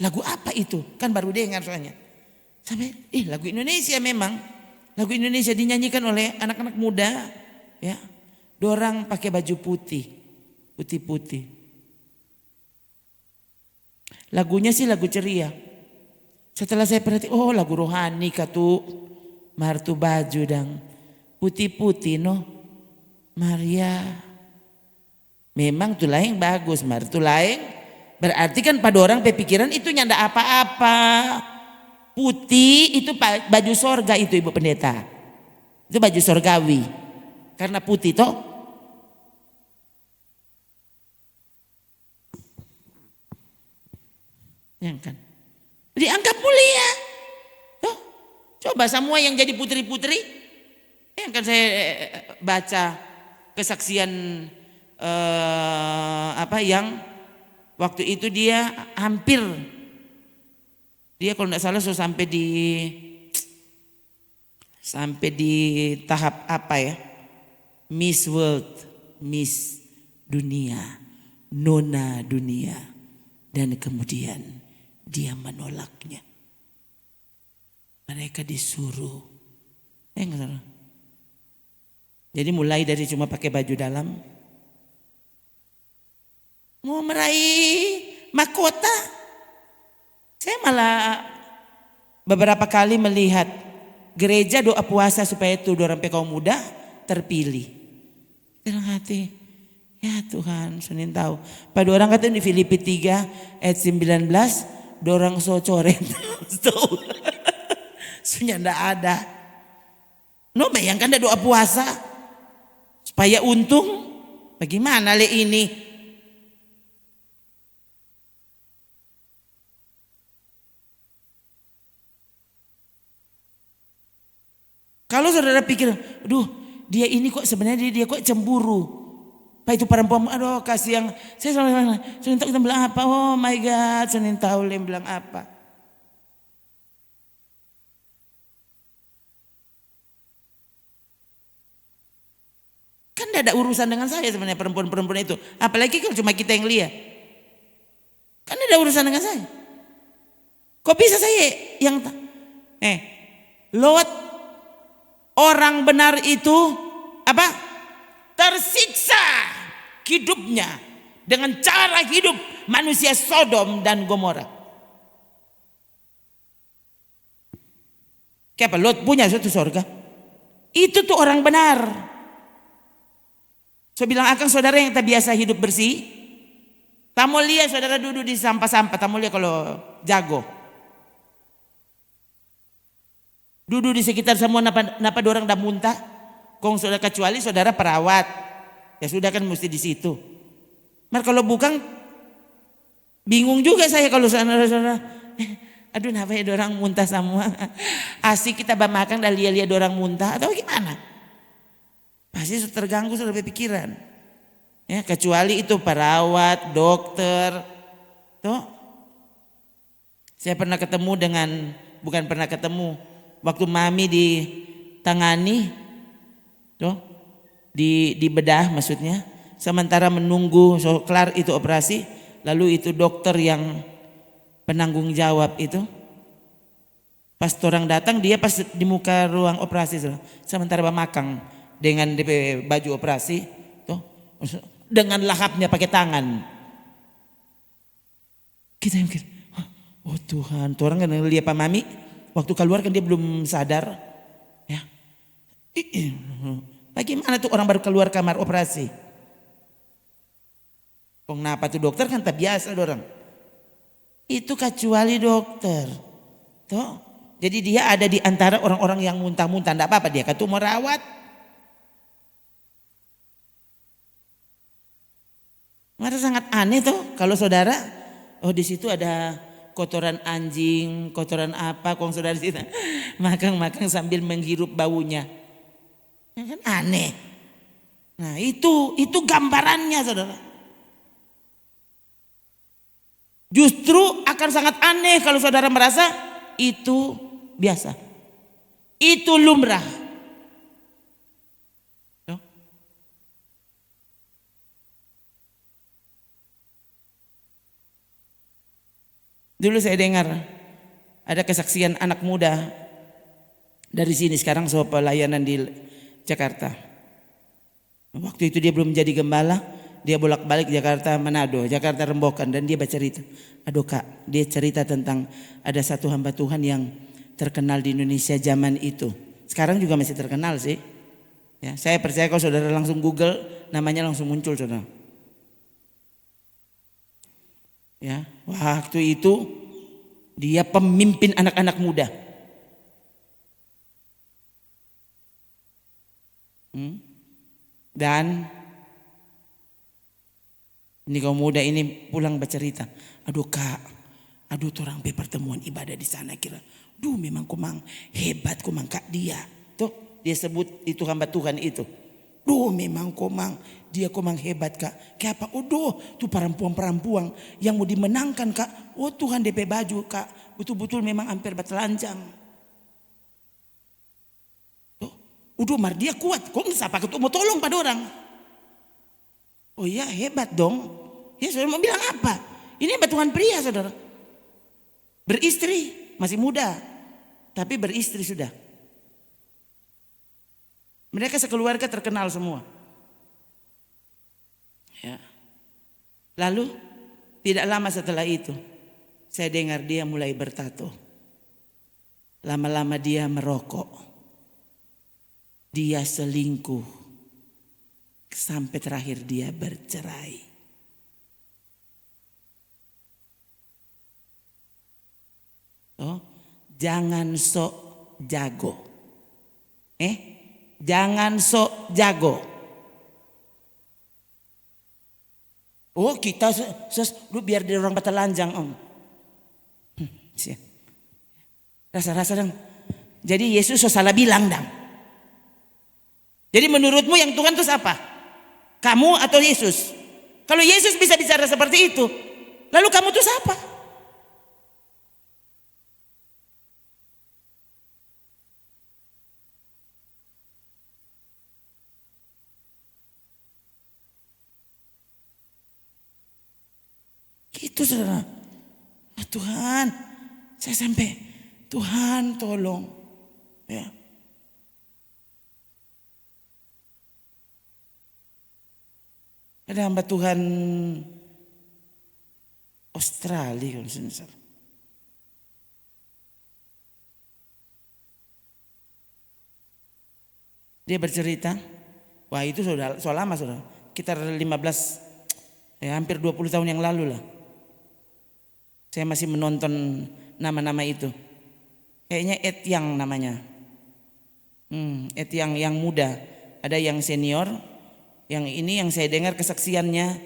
Lagu apa itu? Kan baru dengar soalnya. Sampai lagu Indonesia memang. Lagu Indonesia dinyanyikan oleh anak-anak muda, ya. Dorang pakai baju putih. Putih-putih. Lagunya sih lagu ceria. Setelah saya perhati, oh lagu rohani katu martu baju dang putih-putih no Maria. Memang tuh lain bagus, martu lain berarti kan pada orang pikiran itu nyanda apa-apa. Putih itu baju sorga itu Ibu Pendeta. Itu baju sorgawi. Karena putih toh. Yang kan dianggap mulia. Tuh, coba semua yang jadi putri-putri, yang kan saya baca kesaksian yang waktu itu dia hampir, dia kalau tidak salah sampai di tahap apa ya, Miss World, Miss Dunia, Nona Dunia, dan kemudian dia menolaknya. Mereka disuruh. Jadi mulai dari cuma pakai baju dalam, mau meraih mahkota. Saya malah beberapa kali melihat gereja doa puasa supaya itu orang kaum muda terpilih. Dalam hati, ya Tuhan, Senin tahu. Pada orang kata di Filipi 3 ayat 19, dorang so coret. Sunya ndak ada. No bayangkan ada doa puasa supaya untung. Bagaimana le ini? Kalau saudara pikir, aduh dia ini kok sebenarnya dia kok cemburu. Pak itu perempuan, aduh kasih yang, saya selalu Senin tahu kita bilang apa, oh my God, Senin tahu yang bilang apa. Kan tidak ada urusan dengan saya sebenarnya perempuan-perempuan itu. Apalagi kalau cuma kita yang lihat. Kan tidak ada urusan dengan saya. Kok bisa saya yang Lot orang benar itu apa? Tersiksa hidupnya dengan cara hidup manusia Sodom dan Gomora. Kayak apa? Lot punya suatu surga. Itu tuh orang benar. Saya bilang akan saudara yang tak biasa hidup bersih. Tak mau lihat saudara duduk di sampah-sampah. Tak mau lihat kalau jago. Duduk di sekitar semua napa dorang dah muntah. Kong saudara kecuali saudara perawat. Ya sudah kan mesti di situ. Mar kalau bukan bingung juga saya kalau saudara. Aduh napa ya dorang muntah semua. Asik kita makan dan lihat-lihat dorang muntah atau gimana? Pasti terganggu sudah berpikiran. Ya, kecuali itu perawat, dokter. Tuh. Saya pernah ketemu dengan bukan pernah ketemu waktu mami ditangani tuh di bedah maksudnya sementara menunggu kelar itu operasi lalu itu dokter yang penanggung jawab itu pas orang datang dia pas di muka ruang operasi sementara memakang dengan DP baju operasi tuh dengan lahapnya pakai tangan kita mikir oh Tuhan tuh orang kan lihat Pak Mami waktu keluar kan dia belum sadar ya bagaimana tuh orang baru keluar kamar operasi kenapa tuh dokter kan tak biasa dorang itu kecuali dokter tuh jadi dia ada di antara orang-orang yang muntah-muntah enggak apa-apa dia kan tuh mau rawat merasa sangat aneh tuh kalau saudara oh di situ ada kotoran anjing, kotoran apa, kong saudara di situ makan sambil menghirup baunya, kan aneh. Nah itu gambarannya saudara. Justru akan sangat aneh kalau saudara merasa itu biasa, itu lumrah. Dulu saya dengar ada kesaksian anak muda dari sini sekarang soal pelayanan di Jakarta. Waktu itu dia belum jadi gembala, dia bolak-balik Jakarta Manado, Jakarta Rembokan dan dia bercerita. Aduh Kak, dia cerita tentang ada satu hamba Tuhan yang terkenal di Indonesia zaman itu. Sekarang juga masih terkenal sih. Ya, saya percaya kalau saudara langsung Google namanya langsung muncul saudara. Ya, waktu itu dia pemimpin anak-anak muda. Dan ini kaum muda ini pulang bercerita, aduh Kak, aduh orang pertemuan ibadah di sana kira, duh memang kumang hebat kumang Kak dia, tuh dia sebut itu hamba Tuhan itu. Duh memang komang dia komang hebat Kak. Kayak apa? Oh tuh perempuan-perempuan yang mau dimenangkan Kak. Oh Tuhan DP baju Kak. Betul-betul memang hampir bertelanjang. Tuh, udah mar dia kuat. Kok siapa ketua mau tolong pada orang? Oh iya hebat dong. Ya saudara mau bilang apa? Ini hebat Tuhan pria saudara. Beristri masih muda. Tapi beristri sudah. Mereka sekeluarga terkenal semua. Ya. Lalu tidak lama setelah itu saya dengar dia mulai bertato. Lama-lama dia merokok. Dia selingkuh. Sampai terakhir dia bercerai. Oh, jangan sok jago. Jangan sok jago. Oh kita lu biar dia orang bertelanjang om. Rasa-rasa dong. Jadi Yesus salah bilang dong. Jadi menurutmu yang Tuhan itu siapa? Kamu atau Yesus? Kalau Yesus bisa bicara seperti itu, lalu kamu itu siapa? Gitu saudara. Tuhan, saya sampai, Tuhan tolong. Ya. Ada hamba Tuhan Australia kalau saya salah. Dia bercerita, wah itu sudah so lama sudah, sekitar 15, hampir 20 tahun yang lalu lah. Saya masih menonton nama-nama itu. Kayaknya Ed Yang namanya. Ed yang muda, ada yang senior. Yang ini yang saya dengar kesaksiannya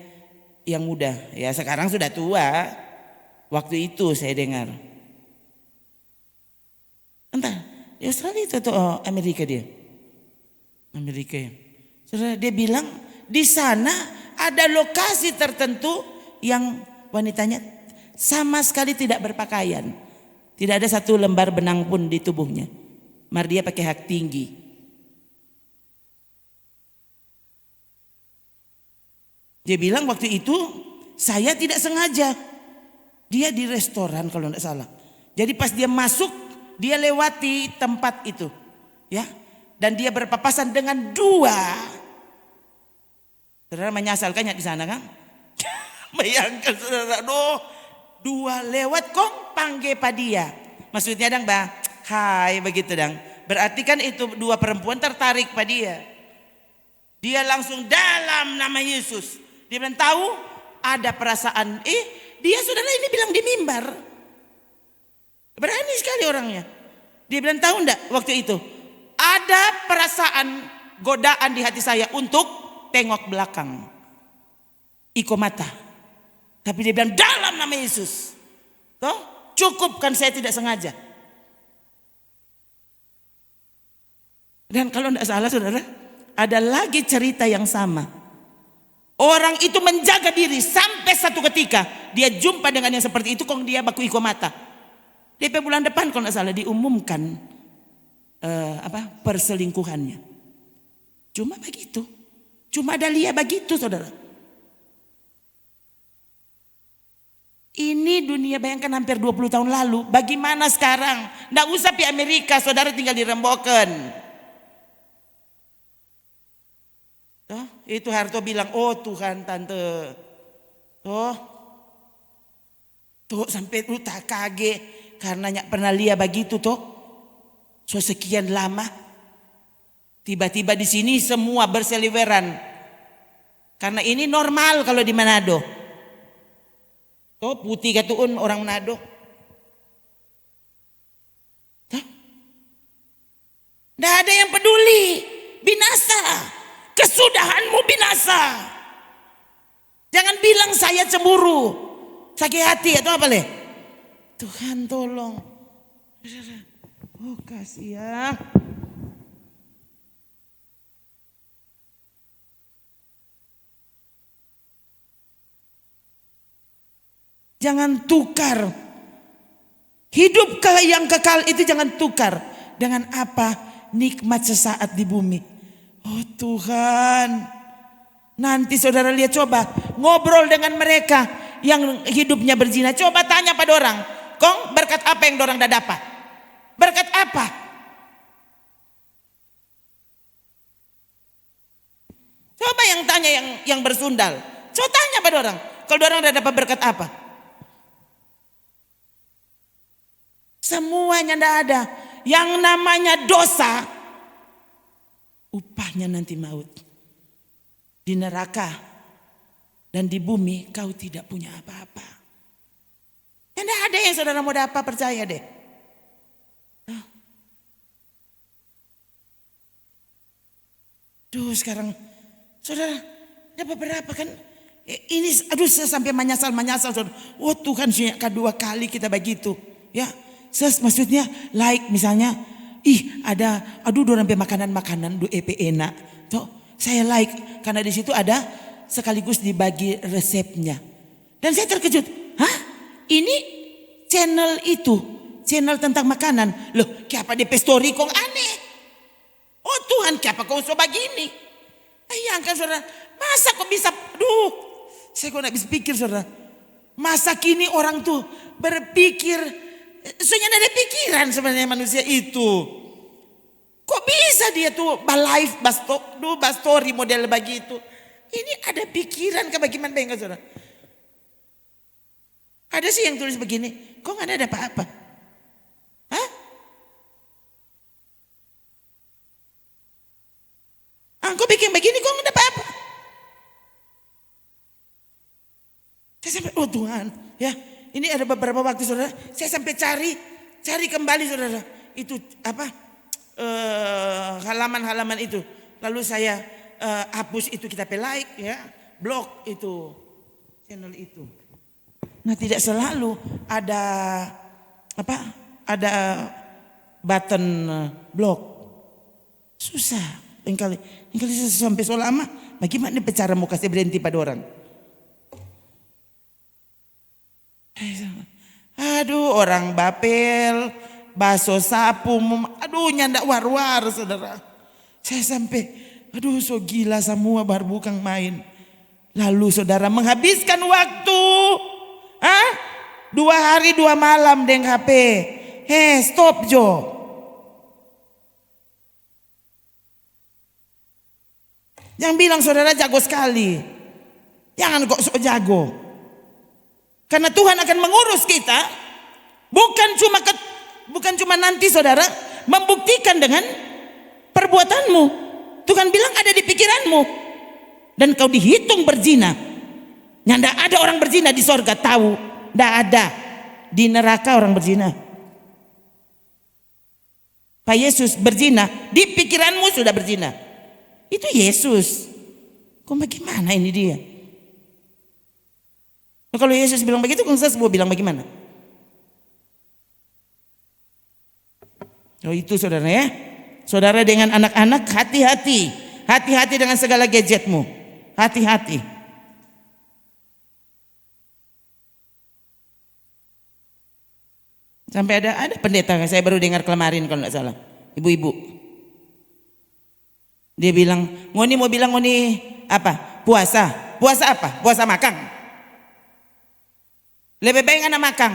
yang muda. Ya sekarang sudah tua. Waktu itu saya dengar. Entah, di Australia itu atau Amerika dia? Amerika ya. Saudara, dia bilang di sana ada lokasi tertentu yang wanitanya sama sekali tidak berpakaian. Tidak ada satu lembar benang pun di tubuhnya. Mar dia pakai hak tinggi. Dia bilang waktu itu saya tidak sengaja. Dia di restoran kalau tidak salah. Jadi pas dia masuk, dia lewati tempat itu. Ya. Dan dia berpapasan dengan 2. Saudara menyasalkannya di sana kan? Bayangkan saudara, 2 lewat kok panggil pa dia. Maksudnya dang bah, hai begitu dang. Berarti kan itu 2 perempuan tertarik pa dia. Dia langsung dalam nama Yesus. Dia bilang tahu ada perasaan. Dia saudara ini bilang di mimbar. Berani sekali orangnya. Dia bilang tahu enggak waktu itu. Ada perasaan godaan di hati saya untuk tengok belakang. Iko mata. Tapi dia bilang dalam nama Yesus. Toh, cukup kan saya tidak sengaja. Dan kalau tidak salah saudara, ada lagi cerita yang sama. Orang itu menjaga diri sampai satu ketika dia jumpa dengan yang seperti itu, kong dia baku iko mata. DP bulan depan kalau tidak salah diumumkan perselingkuhannya. Cuma begitu. Cuma ada Lia begitu saudara. Ini dunia bayangkan hampir 20 tahun lalu. Bagaimana sekarang? Nggak usah pi Amerika, saudara tinggal di Remboken. Tuh, itu Harto bilang, oh Tuhan tante. Tuh sampai lu tak kaget. Karena nyak pernah lihat begitu toh. So sekian lama. Tiba-tiba di sini semua berseliweran. Karena ini normal kalau di Manado. Tuh putih katuun orang Manado. Tuh. Nggak ada yang peduli. Binasa. Kesudahanmu binasa. Jangan bilang saya cemburu. Sakit hati atau apa leh. Tuhan tolong. Oh kasih ya. Jangan tukar. Hidup yang kekal itu jangan tukar. Dengan apa? Nikmat sesaat di bumi. Oh Tuhan. Nanti saudara lihat coba. Ngobrol dengan mereka yang hidupnya berzina. Coba tanya pada orang. Kong berkat apa yang dorang dah dapat? Berkat apa? Coba yang tanya yang bersundal. Coba tanya pada orang. Kalau orang dah dapat berkat apa? Semuanya ndak ada. Yang namanya dosa, upahnya nanti maut. Di neraka dan di bumi kau tidak punya apa-apa. Ndak ada yang saudara mau dapat, percaya deh. Duh sekarang saudara dapat berapa kan? Ini aduh saya sampai menyesal saudara. Oh Tuhan, kedua kali kita begitu. Ya. Maksudnya like misalnya Ih ada, aduh dorang makanan-makanan do EP enak. Tuh, saya like karena di situ ada sekaligus dibagi resepnya. Dan saya terkejut, hah? Ini channel tentang makanan. Loh, kenapa di story kong aneh? Oh Tuhan, kenapa kau so begini? Bayangkan saudara, masa kok bisa, saya kok gak bisa pikir saudara. Masa kini orang tuh berpikir, soalnya ada pikiran sebenarnya manusia itu. Kok bisa dia tuh live bastori model begitu. Ini ada pikiran ke bagaimana bayangkan saudara. Ada sih yang tulis begini, kok gak ada apa-apa? Hah? Kok bikin begini kok gak ada apa-apa? Saya sampai, oh Tuhan, ya ini ada beberapa waktu saudara, saya sampai cari kembali saudara, itu apa halaman-halaman itu, lalu saya hapus itu, kita like ya, blok itu channel itu. Nah tidak selalu ada ada button blok, susah. Engkali sampai so lama, bagaimana cara mau kasih berhenti pada orang? Aduh orang bapel, baso sapu, aduh nyandak war-war saudara. Saya sampai, aduh so gila semua baru bukan main. Lalu saudara menghabiskan waktu, 2 hari 2 malam dengan HP. Stop Jo. Yang bilang saudara jago sekali. Jangan kok sok jago. Karena Tuhan akan mengurus kita. Bukan cuma nanti saudara membuktikan dengan perbuatanmu. Tuhan bilang ada di pikiranmu. Dan kau dihitung berzina. Nggak ada orang berzina di sorga, tahu. Nggak ada. Di neraka orang berzina. Pak Yesus berzina, di pikiranmu sudah berzina. Itu Yesus. Kok bagaimana ini dia? Nah, kalau Yesus bilang begitu, kok saya semua bilang bagaimana? Oh itu saudara ya. Saudara dengan anak-anak hati-hati. Hati-hati dengan segala gadgetmu. Hati-hati. Sampai ada pendeta, saya baru dengar kemarin kalau nggak salah. Ibu-ibu. Dia bilang, ngoni mau bilang ngoni apa? Puasa. Puasa apa? Puasa makan. Lebih baik anak makan.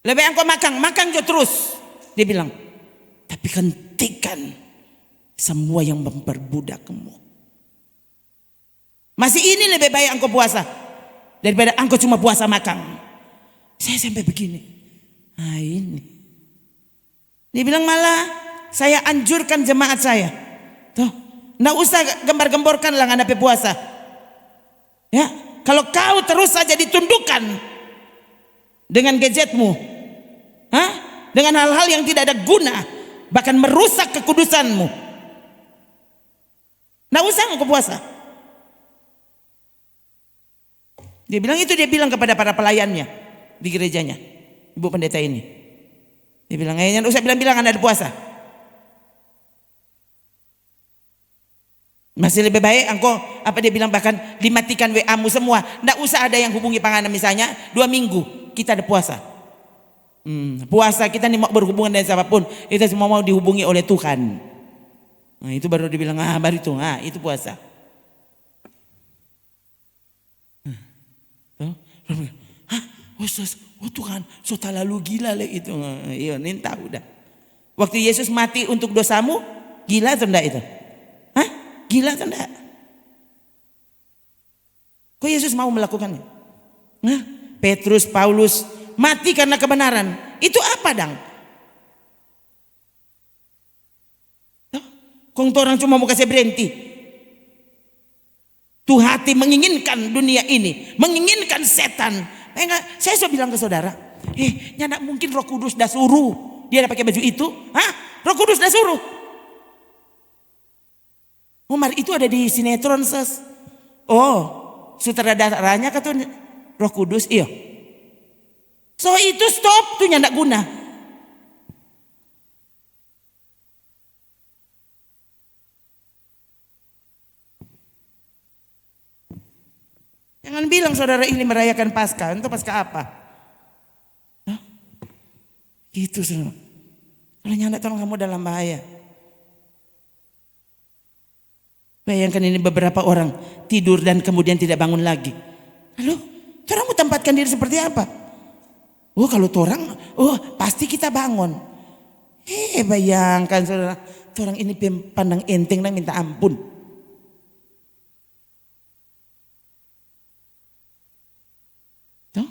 Lebih engkau makan jo terus. Dia bilang, tapi hentikan semua yang memperbudakmu. Masih ini lebih baik engkau puasa daripada engkau cuma puasa makan. Saya sampai begini. Nah ini. Dia bilang malah saya anjurkan jemaat saya. Tuh, nggak usah gembar-gemborkan lah ngadapi puasa. Ya, kalau kau terus saja ditundukkan dengan gadgetmu, dengan hal-hal yang tidak ada guna, bahkan merusak kekudusanmu, nggak usah engkau puasa. Dia bilang kepada para pelayannya di gerejanya, ibu pendeta ini. Dia bilang, jangan usah bilang-bilang anda ada puasa. Masih lebih baik engkau, dia bilang bahkan dimatikan WA-mu semua. Nggak usah ada yang hubungi panganan misalnya 2 minggu kita ada puasa. Puasa kita nih mau berhubungan dengan siapapun, kita semua mau dihubungi oleh Tuhan. Nah, itu baru dibilang baru itu puasa. Oh Tuhan, so terlalu gila lah itu. Iya, nih tahu dah. Waktu Yesus mati untuk dosamu, gila atau enggak itu? Gila atau enggak? Kok Yesus mau melakukannya? Petrus, Paulus mati karena kebenaran. Itu apa dang? Kong orang cuma mau kasih berhenti. Tuh hati menginginkan dunia ini, menginginkan setan. Saya sudah bilang ke saudara, nggak mungkin Roh Kudus dah suruh dia pakai baju itu. Roh Kudus dah suruh. Umar itu ada di sinetron ses. Oh, sutradaranya kata Roh Kudus, iya. So itu stop tuh nyandak guna. Jangan bilang saudara ini merayakan Paskah. Itu Paskah apa? Hah? Gitu saudara. Kalau nyanda tolong kamu dalam bahaya. Bayangkan ini beberapa orang tidur dan kemudian tidak bangun lagi. Lalu, orang mau tempatkan diri seperti apa? Oh kalau orang, pasti kita bangun. Bayangkan saudara, orang ini pandang enteng dan minta ampun. Tuh,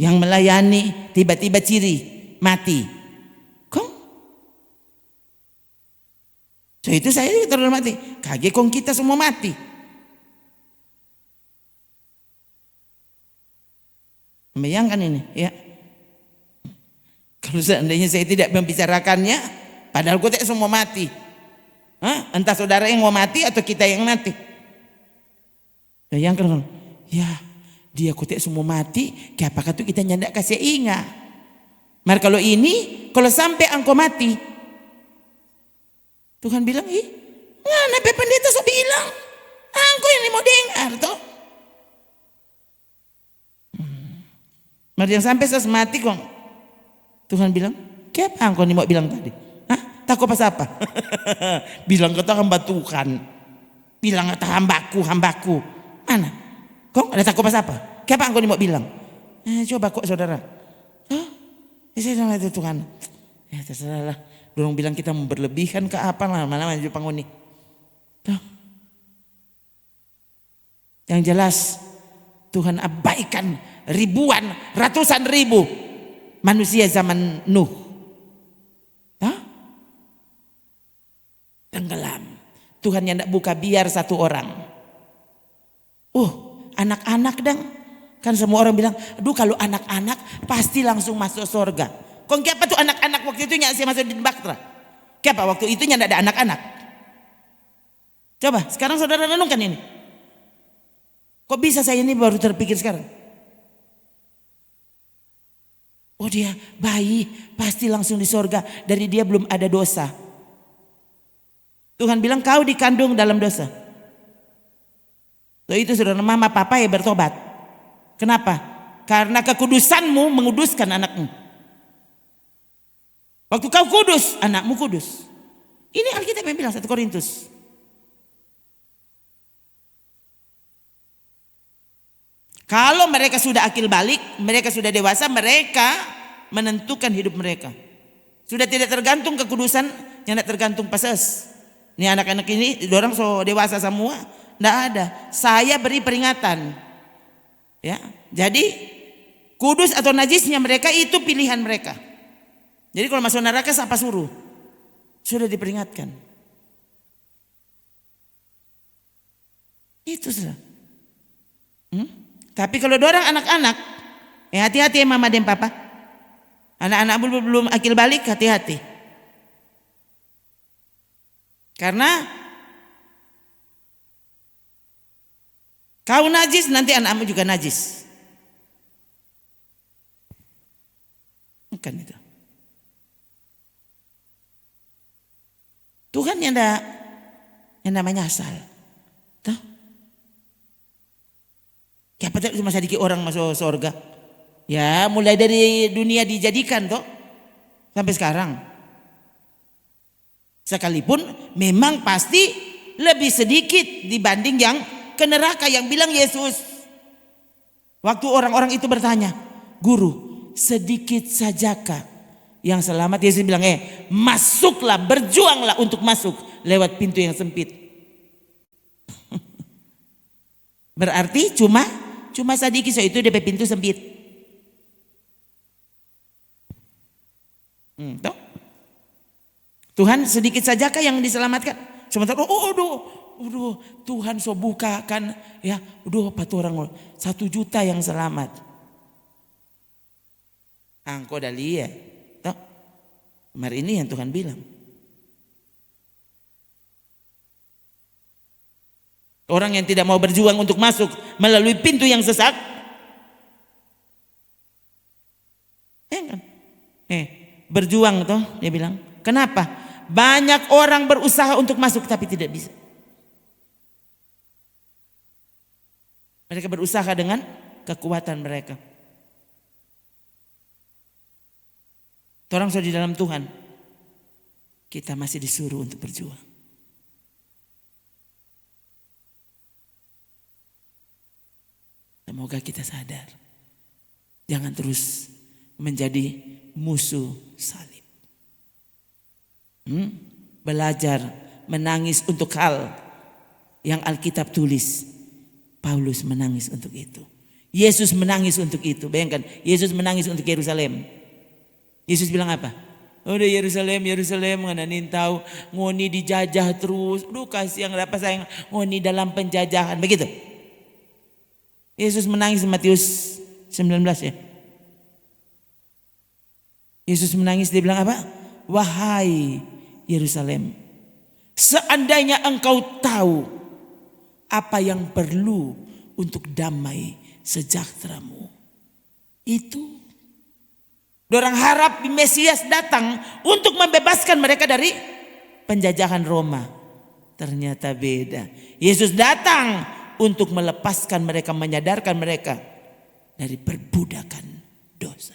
yang melayani tiba-tiba ciri mati. Kong? So itu saya terlalu mati. Kaget kong kita semua mati. Bayangkan ini, ya. Kalau seandainya saya tidak membicarakannya, padahal kita semua mati. Entah saudara yang mau mati atau kita yang mati. Bayangkan, ya dia kita semua mati, apakah tuh kita nyandak kasih ingat. Maka kalau ini, kalau sampai engkau mati, Tuhan bilang, Nabi pendeta so bilang, engkau ini mau dengar toh. Mari yang sampai saya mati kok. Tuhan bilang, "Kenapa engkau ini mau bilang tadi? Takut pas apa?" Bilang kata hamba Tuhan. Bilang kata hambaku. Mana? Kok ada takut pas apa? Kenapa engkau ini mau bilang? Coba kok saudara. Saya bilang itu Tuhan. Ya terserah lah. Dorong bilang kita mau berlebihan ke apa malah maju panguni. Yang jelas Tuhan abaikan ribuan, ratusan ribu manusia zaman Nuh. Tenggelam. Tuhan yang tidak buka biar satu orang. Anak-anak dong. Kan semua orang bilang, aduh kalau anak-anak pasti langsung masuk surga. Kok kenapa tuh anak-anak waktu itu nyasih masuk di Baktera? Kenapa waktu itu tidak ada anak-anak? Coba sekarang saudara renungkan ini. Kok bisa saya ini baru terpikir sekarang? Oh dia bayi pasti langsung di surga dari dia belum ada dosa. Tuhan bilang kau dikandung dalam dosa. So, itu saudara mama papa ya bertobat. Kenapa? Karena kekudusanmu menguduskan anakmu. Waktu kau kudus, anakmu kudus. Ini Alkitab yang bilang 1 Korintus. Kalau mereka sudah akil balik, mereka sudah dewasa, mereka menentukan hidup mereka. Sudah tidak tergantung kekudusan, yang tidak tergantung pases. Ini anak-anak ini, orang so dewasa semua, tidak ada. Saya beri peringatan. Ya, jadi kudus atau najisnya mereka itu pilihan mereka. Jadi kalau masuk neraka siapa suruh? Sudah diperingatkan. Itu sudah. Tapi kalau dorang anak-anak, hati-hati ya mama dan papa. Anak-anak belum akil balik, hati-hati. Karena kau najis, nanti anakmu juga najis. Bukan itu. Tuhan yang namanya asal. Tuh. Siapa tahu cuma sedikit orang masuk surga. Ya mulai dari dunia dijadikan toh sampai sekarang. Sekalipun memang pasti lebih sedikit dibanding yang ke neraka yang bilang Yesus. Waktu orang-orang itu bertanya, Guru sedikit sajakah yang selamat? Yesus bilang masuklah, berjuanglah untuk masuk lewat pintu yang sempit. Berarti cuma sedikit, so itu DP pintu sempit. Tuhan sedikit sajakah yang diselamatkan? Sementara Tuhan so bukakan ya, patu orang 1 juta yang selamat. Angko dah lihat, toh? Kemarin ini yang Tuhan bilang. Orang yang tidak mau berjuang untuk masuk melalui pintu yang sesat, berjuang toh, dia bilang. Kenapa? Banyak orang berusaha untuk masuk tapi tidak bisa. Mereka berusaha dengan kekuatan mereka. Orang sudah di dalam Tuhan, kita masih disuruh untuk berjuang. Semoga kita sadar, jangan terus menjadi musuh salib. Belajar menangis untuk hal yang Alkitab tulis. Paulus menangis untuk itu. Yesus menangis untuk itu. Bayangkan, Yesus menangis untuk Yerusalem. Yesus bilang apa? Udah Yerusalem, Yerusalem, ngananin tahu ngoni dijajah terus. Duh kasihan apa sayang ngoni dalam penjajahan, begitu. Yesus menangis Matius 19 ya. Yesus menangis, dia bilang apa? Wahai Yerusalem, seandainya engkau tahu apa yang perlu untuk damai sejahteramu, itu dorang harap Mesias datang untuk membebaskan mereka dari penjajahan Roma. Ternyata beda. Yesus datang untuk melepaskan mereka, menyadarkan mereka dari perbudakan dosa.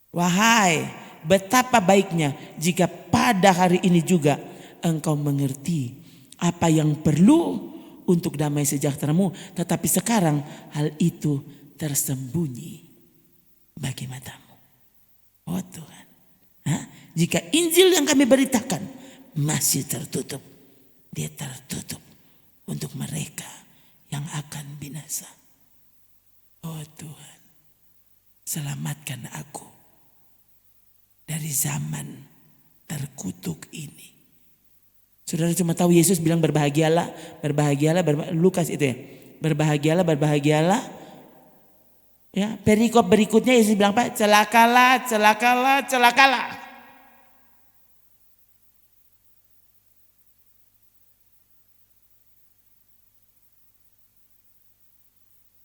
Wahai, betapa baiknya jika pada hari ini juga engkau mengerti apa yang perlu untuk damai sejahteramu, tetapi sekarang hal itu tersembunyi bagi matamu. Oh Tuhan, jika Injil yang kami beritakan masih tertutup, dia tertutup untuk mereka yang akan binasa. Oh Tuhan, selamatkan aku dari zaman terkutuk ini. Saudara cuma tahu Yesus bilang berbahagialah, berbahagialah, Lukas itu ya. Berbahagialah, berbahagialah. Ya, perikop berikutnya Yesus bilang apa? Celakalah, celakalah, celakalah.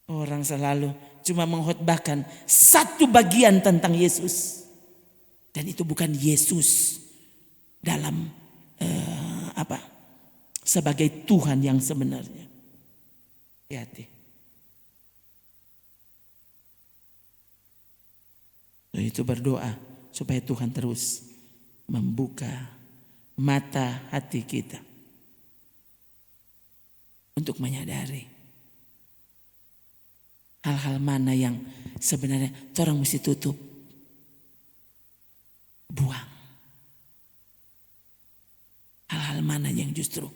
Orang selalu cuma mengkhotbahkan satu bagian tentang Yesus. Dan itu bukan Yesus dalam sebagai Tuhan yang sebenarnya. Hati-hati. Itu berdoa supaya Tuhan terus membuka mata hati kita untuk menyadari hal-hal mana yang sebenarnya orang mesti tutup, buang. Hal-hal mana yang justru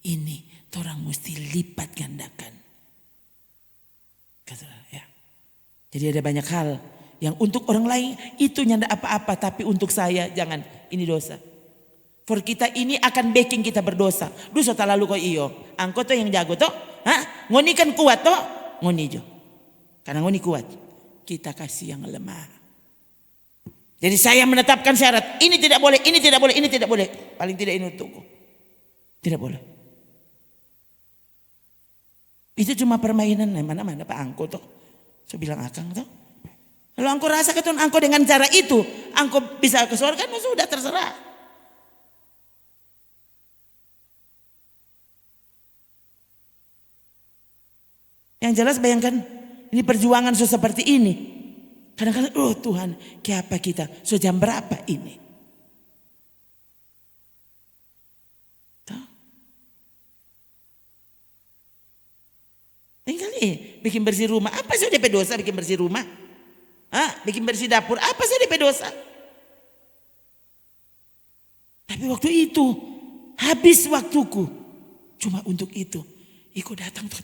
ini orang mesti lipat gandakan. Ya. Jadi ada banyak hal yang untuk orang lain itu nyanda apa-apa, tapi untuk saya jangan, ini dosa. For kita ini akan backing kita berdosa. Dosa tak lalu kok iyo. Angko to yang jago toh, ngoni kan kuat toh, ngoni jo. Karena ngoni kuat, kita kasih yang lemah. Jadi saya menetapkan syarat, ini tidak boleh, ini tidak boleh, ini tidak boleh. Paling tidak ini untukku. Tidak boleh. Itu cuma permainan, mana-mana Pak Angko toh. Saya bilang akang toh. Kalau engkau rasa ketun engkau dengan cara itu, engkau bisa ke surga, sudah terserah. Yang jelas bayangkan, ini perjuangan seperti ini. Kadang-kadang, oh Tuhan, siapa kita? So jam berapa ini? Ini kali bikin bersih rumah. Apa sih DP dosa bikin bersih rumah? Bikin bersih dapur, apa sih DP dosa? Tapi waktu itu habis waktuku cuma untuk itu. Ikut datang tuh,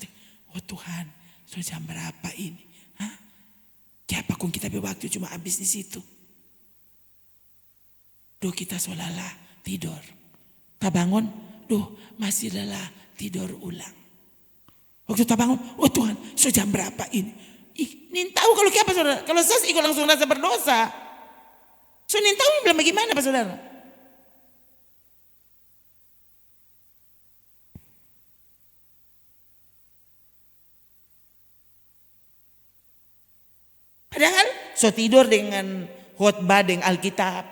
oh Tuhan, sudah jam berapa ini? Siapa kung kita waktu cuma habis di situ. Duh kita solala tidur, tak bangun, duh masih lelah tidur ulang. Waktu tak bangun, oh Tuhan, sudah jam berapa ini? Nin tahu kalau siapa saudara? Kalau saya ikut langsung rasa berdosa. So nin tahu bilang bagaimana Pak Saudara? Padahal so tidur dengan khotbah dengan Alkitab.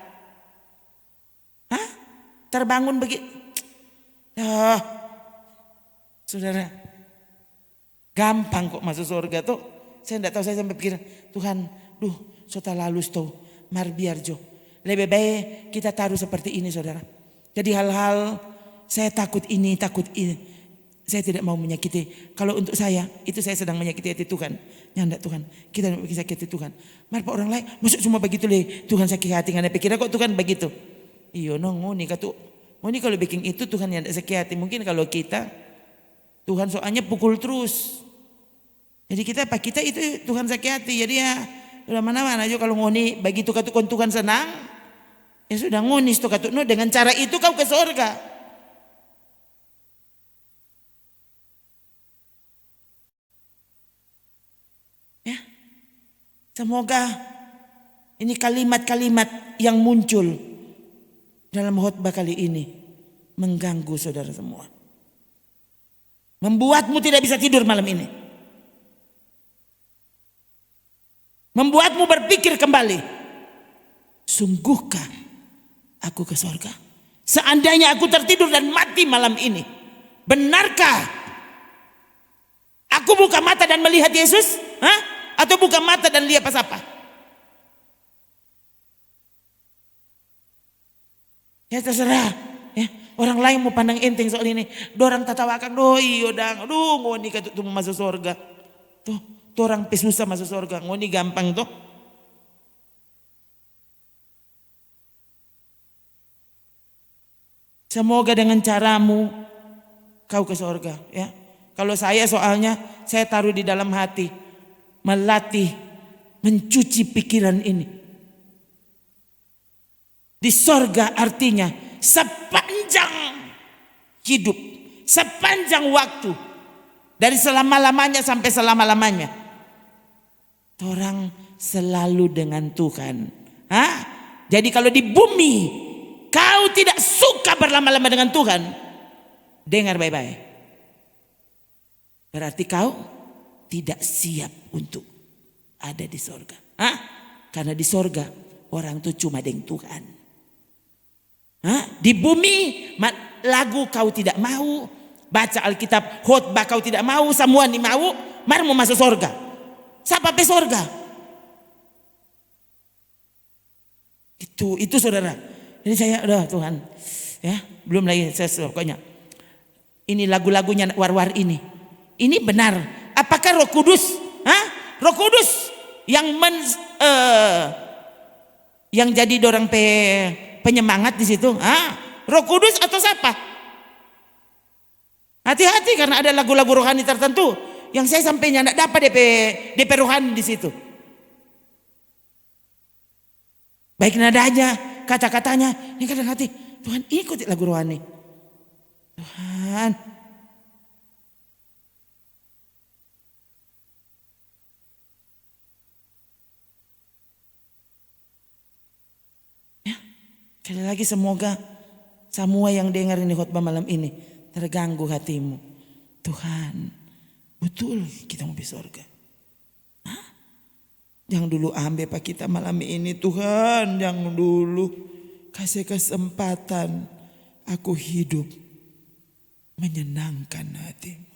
Terbangun begitu. Saudara. Gampang kok masuk surga tuh. Saya tidak tahu, saya sampai pikir, Tuhan, sota lalus tuh, mar biarjo. Lebih baik kita taruh seperti ini saudara. Jadi hal-hal saya takut ini, takut ini. Saya tidak mau menyakiti. Kalau untuk saya, itu saya sedang menyakiti hati Tuhan. Nyanda Tuhan, kita tidak menyakiti Tuhan. Mar orang lain, masuk semua begitu le. Tuhan sakit hati, nggak pikir kok Tuhan begitu. Iyo ngoni katu. Ngoni kalau bikin itu Tuhan yang tidak sakit hati. Mungkin kalau kita, Tuhan soalnya pukul terus. Jadi kita itu Tuhan sakit hati. Jadi ya udah mana-mana aja kalau ngoni begitu katu kon Tuhan senang. Ya sudah ngonis tuh katu. No, dengan cara itu kau ke surga. Ya. Semoga ini kalimat-kalimat yang muncul dalam khotbah kali ini mengganggu saudara semua. Membuatmu tidak bisa tidur malam ini. Membuatmu berpikir kembali. Sungguhkah aku ke surga? Seandainya aku tertidur dan mati malam ini, benarkah aku buka mata dan melihat Yesus? Atau buka mata dan lihat apa? Ya terserah. Ya, orang lain mau pandang enteng soal ini. Dorang tatawakan, ngoni katut mau masuk surga. Tuh orang susah masuk surga, ngoni gampang tuh. Semoga dengan caramu kau ke surga, ya. Kalau saya soalnya saya taruh di dalam hati, melatih, mencuci pikiran ini. Di surga artinya sepanjang hidup, sepanjang waktu, dari selama-lamanya sampai selama-lamanya, orang selalu dengan Tuhan. Jadi kalau di bumi kau tidak suka berlama-lama dengan Tuhan, dengar baik-baik. Berarti kau tidak siap untuk ada di surga. Karena di surga orang itu cuma dengan Tuhan. Di bumi lagu kau tidak mau, baca Alkitab khotbah kau tidak mau, semua ni mau, mau masuk surga. Siapa pe surga? Itu saudara. Jadi saya Tuhan, ya belum lagi saya pokoknya. Ini lagu-lagunya war-war ini benar. Apakah Roh Kudus? Roh Kudus yang jadi dorang penyemangat di situ? Roh Kudus atau siapa? Hati-hati karena ada lagu-lagu rohani tertentu yang saya sampainya tidak dapat DP rohani di situ. Baik nadanya, kata-katanya, ini kadang hati. Tuhan ikuti lagu rohani. Tuhan. Ya, sekali lagi semoga semua yang dengar ini khotbah malam ini terganggu hatimu. Tuhan, betul kita mau di surga. Yang dulu ambil Pak kita malam ini Tuhan, yang dulu kasih kesempatan aku hidup menyenangkan hatimu.